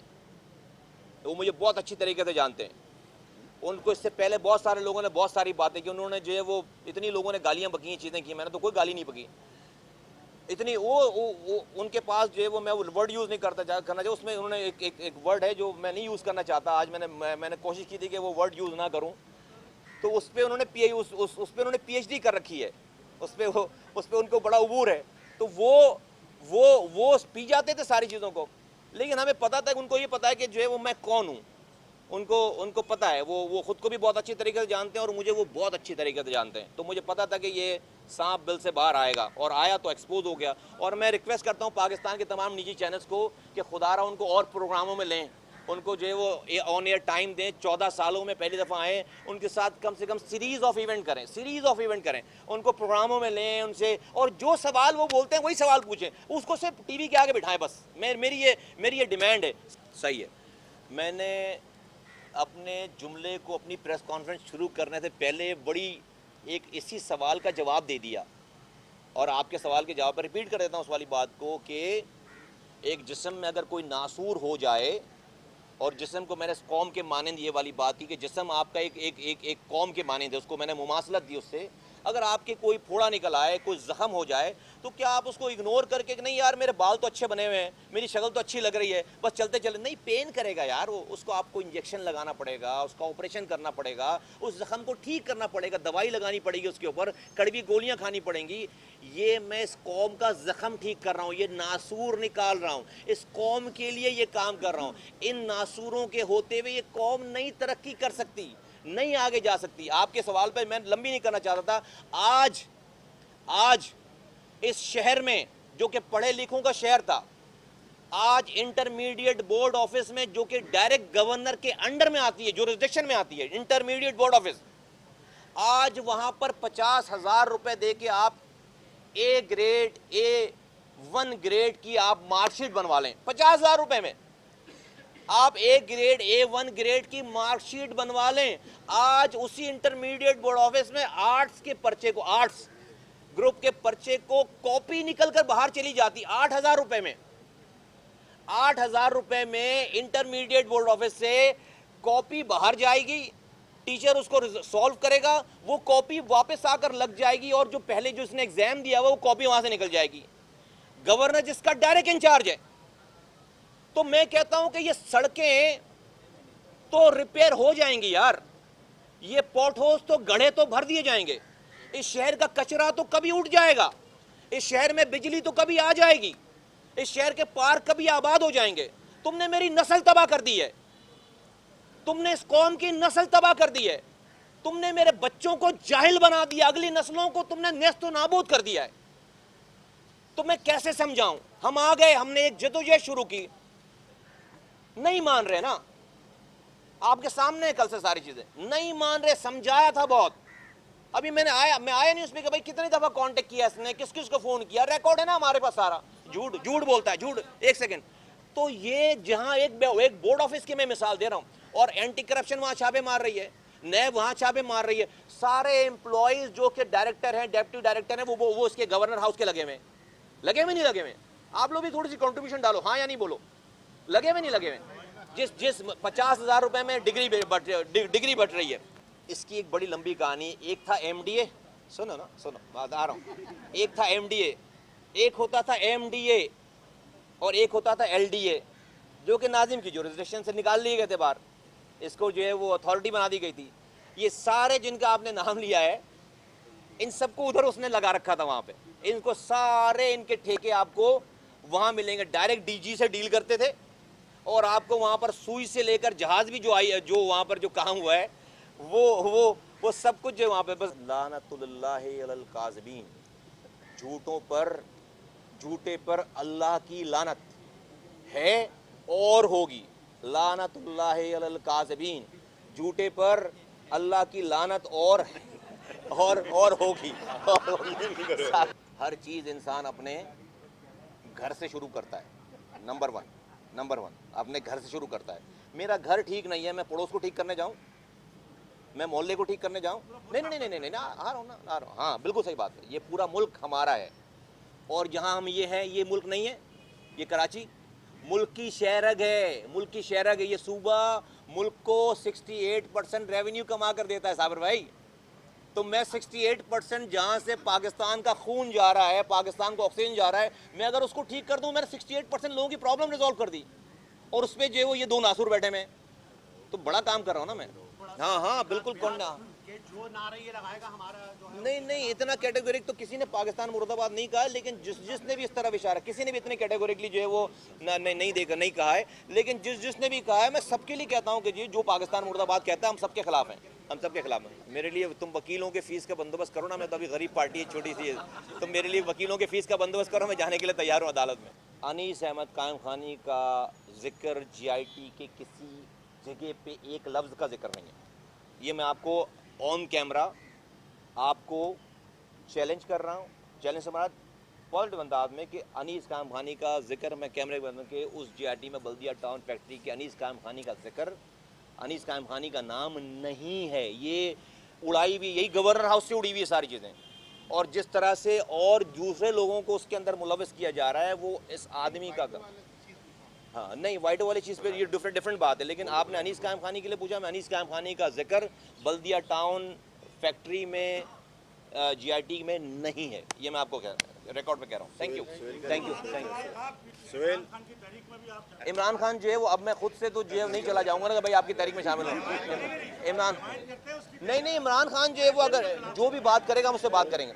وہ مجھے بہت اچھی طریقے سے جانتے ہیں. ان کو اس سے پہلے بہت سارے لوگوں نے بہت ساری باتیں کی، انہوں نے جو ہے وہ اتنی لوگوں نے گالیاں بکی، چیزیں کی. میں نے تو کوئی گالی نہیں بکی اتنی. وہ ان کے پاس جو ہے وہ، میں وہ ورڈ یوز نہیں کرنا چاہیے، اس میں انہوں نے ایک ورڈ ہے جو میں نہیں یوز کرنا چاہتا. آج میں نے کوشش کی تھی کہ وہ ورڈ یوز نہ کروں. تو اس پہ انہوں نے PhD کر رکھی ہے، اس پہ ان کو بڑا عبور ہے. تو وہ پی جاتے تھے ساری چیزوں کو، لیکن ہمیں پتا تھا کہ ان کو یہ پتا ہے کہ جو ہے وہ میں کون ہوں. ان کو پتا ہے، وہ خود کو بھی بہت اچھی طریقے سے جانتے ہیں، اور مجھے وہ بہت اچھی طریقے سے جانتے ہیں. تو مجھے پتا تھا کہ یہ سانپ بل سے باہر آئے گا، اور آیا تو ایکسپوز ہو گیا. اور میں ریکویسٹ کرتا ہوں پاکستان کے تمام نجی چینلز کو کہ خدا را ان کو اور پروگراموں میں لیں، ان کو جو ہے وہ آن ایئر ٹائم دیں. 14 سالوں میں پہلی دفعہ آئیں، ان کے ساتھ کم سے کم سیریز آف ایونٹ کریں، ان کو پروگراموں میں لیں ان سے، اور جو سوال وہ بولتے ہیں وہی سوال پوچھیں، اس کو صرف ٹی وی کے آگے بٹھائیں بس. میری یہ ڈیمانڈ ہے. صحیح ہے. میں نے اپنے جملے کو، اپنی پریس کانفرنس شروع کرنے سے پہلے ایک اسی سوال کا جواب دے دیا، اور آپ کے سوال کے جواب پر ریپیٹ کر دیتا ہوں اس والی بات کو کہ ایک جسم میں اگر کوئی ناسور ہو جائے، اور جسم کو میں نے قوم کے مانند یہ والی بات کی کہ جسم آپ کا ایک قوم کے مانند ہے، اس کو میں نے مماثلت دی اس سے. اگر آپ کے کوئی پھوڑا نکل آئے، کوئی زخم ہو جائے، تو کیا آپ اس کو اگنور کر کے کہ نہیں یار میرے بال تو اچھے بنے ہوئے ہیں، میری شکل تو اچھی لگ رہی ہے، بس چلتے نہیں؟ پین کرے گا یار وہ، اس کو آپ کو انجیکشن لگانا پڑے گا، اس کا آپریشن کرنا پڑے گا، اس زخم کو ٹھیک کرنا پڑے گا، دوائی لگانی پڑے گی اس کے اوپر، کڑوی گولیاں کھانی پڑیں گی. یہ میں اس قوم کا زخم ٹھیک کر رہا ہوں، یہ ناسور نکال رہا ہوں، اس قوم کے لیے یہ کام کر رہا ہوں. ان ناسوروں کے ہوتے ہوئے یہ قوم نئی ترقی کر سکتی، نہیں آگے جا سکتی. آپ کے سوال پہ میں لمبی نہیں کرنا چاہتا تھا. آج اس شہر میں جو کہ پڑھے لکھوں کا شہر تھا، آج انٹرمیڈیٹ بورڈ آفس میں جو کہ ڈائریکٹ گورنر کے انڈر میں آتی ہے، جورسڈکشن میں آتی ہے، انٹرمیڈیٹ بورڈ آفس، آج وہاں پر 50,000 روپے دے کے آپ A1 گریڈ کی آپ مارک شیٹ بنوا لیں. 50,000 روپے میں آپ A1 گریڈ کی مارک شیٹ بنوا لیں. آج اسی انٹرمیڈیٹ بورڈ آفس میں آرٹس گروپ کے پرچے کو کاپی نکل کر باہر چلی جاتی 8,000 روپے میں. 8,000 روپے میں انٹرمیڈیٹ بورڈ آفس سے کاپی باہر جائے گی، ٹیچر اس کو سولو کرے گا، وہ کاپی واپس آ کر لگ جائے گی، اور جو پہلے جو اس نے ایگزام دیا وہ کاپی وہاں سے نکل جائے گی. گورنر جس کا ڈائریکٹ انچارج ہے. تو میں کہتا ہوں کہ یہ سڑکیں تو ریپیئر ہو جائیں گی یار, یہ پوٹ ہولز تو گڑھے تو بھر دیے جائیں گے, اس شہر کا کچرا تو کبھی اٹھ جائے گا, اس شہر میں بجلی تو کبھی آ جائے گی, اس شہر کے پارک کبھی آباد ہو جائیں گے. تم نے میری نسل تباہ کر دی ہے, تم نے اس قوم کی نسل تباہ کر دی ہے, تم نے میرے بچوں کو جاہل بنا دیا, اگلی نسلوں کو تم نے نیست و نابود کر دیا ہے. تو میں کیسے سمجھاؤں؟ ہم آ گئے, ہم نے ایک جدوجہد شروع کی, نہیں مان رہے نا, آپ کے سامنے کل سے ساری چیزیں نہیں مان رہے, سمجھایا تھا بہت. ابھی میں آیا نہیں اس میں کہ بھائی کتنی دفعہ کانٹیکٹ کیا اس نے, کس کس کو فون کیا, ریکارڈ ہے نا ہمارے پاس سارا. جھوٹ بولتا ہے, جھوٹ. ایک سیکنڈ, تو یہ جہاں ایک بورڈ آفس کی میں مثال دے رہا ہوں, اور اینٹی کرپشن وہاں چھاپے مار رہی ہے, نیب وہاں چھاپے مار رہی ہے, سارے امپلائیز جو کہ ڈائریکٹر ہیں, ڈیپٹی ڈائریکٹر ہیں, وہ اس کے گورنر ہاؤس کے لگے ہوئے نہیں لگے ہوئے. آپ لوگ بھی تھوڑی سی کنٹریبیوشن ڈالو, ہاں یا نہیں بولو, لگے ہوئے نہیں لگے ہوئے. جس 50,000 روپے میں ڈگری بٹ رہی ہے. اس کی ایک بڑی لمبی کہانی. ایک تھا ایم ڈی اے, سنو نا, سنو بات آ رہا ہوں. ایک تھا ایم ڈی اے, ایک ہوتا تھا ایم ڈی اے, اور ایک ہوتا تھا ایل ڈی اے, جو کہ ناظم کی جورسڈکشن سے نکال لیے گئے تھے باہر, اس کو جو ہے وہ اتھارٹی بنا دی گئی تھی. یہ سارے جن کا آپ نے نام لیا ہے, ان سب کو ادھر اس نے لگا رکھا تھا وہاں پہ. ان کو سارے ان کے ٹھیکے آپ کو وہاں ملیں گے. ڈائریکٹ ڈی جی سے ڈیل کرتے تھے, اور آپ کو وہاں پر سوئی سے لے کر جہاز بھی جو آئی ہے, جو وہاں پر جو کام ہوا ہے, وہ سب کچھ جو وہاں پہ. بس لعنت اللہ علی الکاذبین, جھوٹے پر اللہ کی لعنت ہے اور ہوگی. لعنت اللہ علی الکاذبین, جھوٹے پر اللہ کی لعنت اور ہوگی. ہر چیز انسان اپنے گھر سے شروع کرتا ہے. نمبر ون اپنے گھر سے شروع کرتا ہے. میرا گھر ٹھیک نہیں ہے, میں پڑوس کو ٹھیک کرنے جاؤں, میں محلے کو ٹھیک کرنے جاؤں؟ نہیں, آ رہا ہوں. ہاں بالکل صحیح بات ہے. یہ پورا ملک ہمارا ہے, اور جہاں ہم یہ ہیں یہ ملک نہیں ہے, یہ کراچی ملک کی شہرگ ہے, یہ صوبہ ملک کو 68% ریونیو کما کر دیتا ہے صابر بھائی. تو میں 68% جہاں سے پاکستان کا خون جا رہا ہے, پاکستان کو آکسیجن جا رہا ہے, میں اگر اس کو ٹھیک کر دوں, میں نے 68% لوگوں کی پرابلم ریزالو کر دی, اور اس پہ جو ہے وہ یہ 2 ناسور بیٹھے میں, تو بڑا کام کر رہا ہوں نا میں. ہاں بالکل. نہیں, اتنا کیٹیگورک تو کسی نے پاکستان مرد آباد نہیں کہا, لیکن جس نے بھی اس طرح اشارہ, کسی نے بھی اتنے کیٹیگورکلی جو ہے وہ نہیں کہا ہے, لیکن جس نے بھی کہا ہے, میں سب کے لیے کہتا ہوں کہ جی جو پاکستان مرد آباد کہتا ہے, ہم سب کے خلاف ہیں. میرے لیے تم وکیلوں کے فیس کا بندوبست کرو نا, میں تو ابھی غریب پارٹی ہے چھوٹی سی ہے, تم میرے لیے وکیلوں کے فیس کا بندوبست کرو, میں جانے کے لیے تیار ہوں عدالت میں. انیس احمد قائم خانی کا ذکر جی آئی ٹی کے کسی جگہ پہ ایک لفظ کا ذکر نہیں ہے. یہ میں آپ کو آن کیمرہ آپ کو چیلنج کر رہا ہوں. چیلنج سے مراد پازیٹیو انداز میں کہ انیس قائم خانی کا ذکر, میں کیمرے بند کے اس جی آئی ٹی میں بلدیہ ٹاؤن فیکٹری کے انیس قائم خانی کا ذکر, انیس قائم خانی کا نام نہیں ہے. یہ اڑائی بھی یہی گورنر ہاؤس سے اڑی ہوئی ہے ساری چیزیں, اور جس طرح سے اور دوسرے لوگوں کو اس کے اندر ملوث کیا جا رہا ہے, وہ اس آدمی کا ہاں نہیں, وائٹ والی چیز پہ یہ ڈفرینٹ بات ہے. لیکن آپ نے انیس قائم خانی کے لیے پوچھا, میں انیس قائم خانی کا ذکر بلدیہ ٹاؤن فیکٹری میں جی آئی ٹی میں نہیں ہے. یہ میں آپ کو ریکارڈ پہ کہہ رہا ہوں. Thank you. سہیل, عمران خان جو ہے وہ, اب میں خود سے تو جو ہے نہیں چلا جاؤں گا نا کہ بھائی آپ کی تحریک میں شامل ہوں. عمران خان جو ہے وہ اگر جو بھی بات کرے گا ہم اس سے بات کریں گے.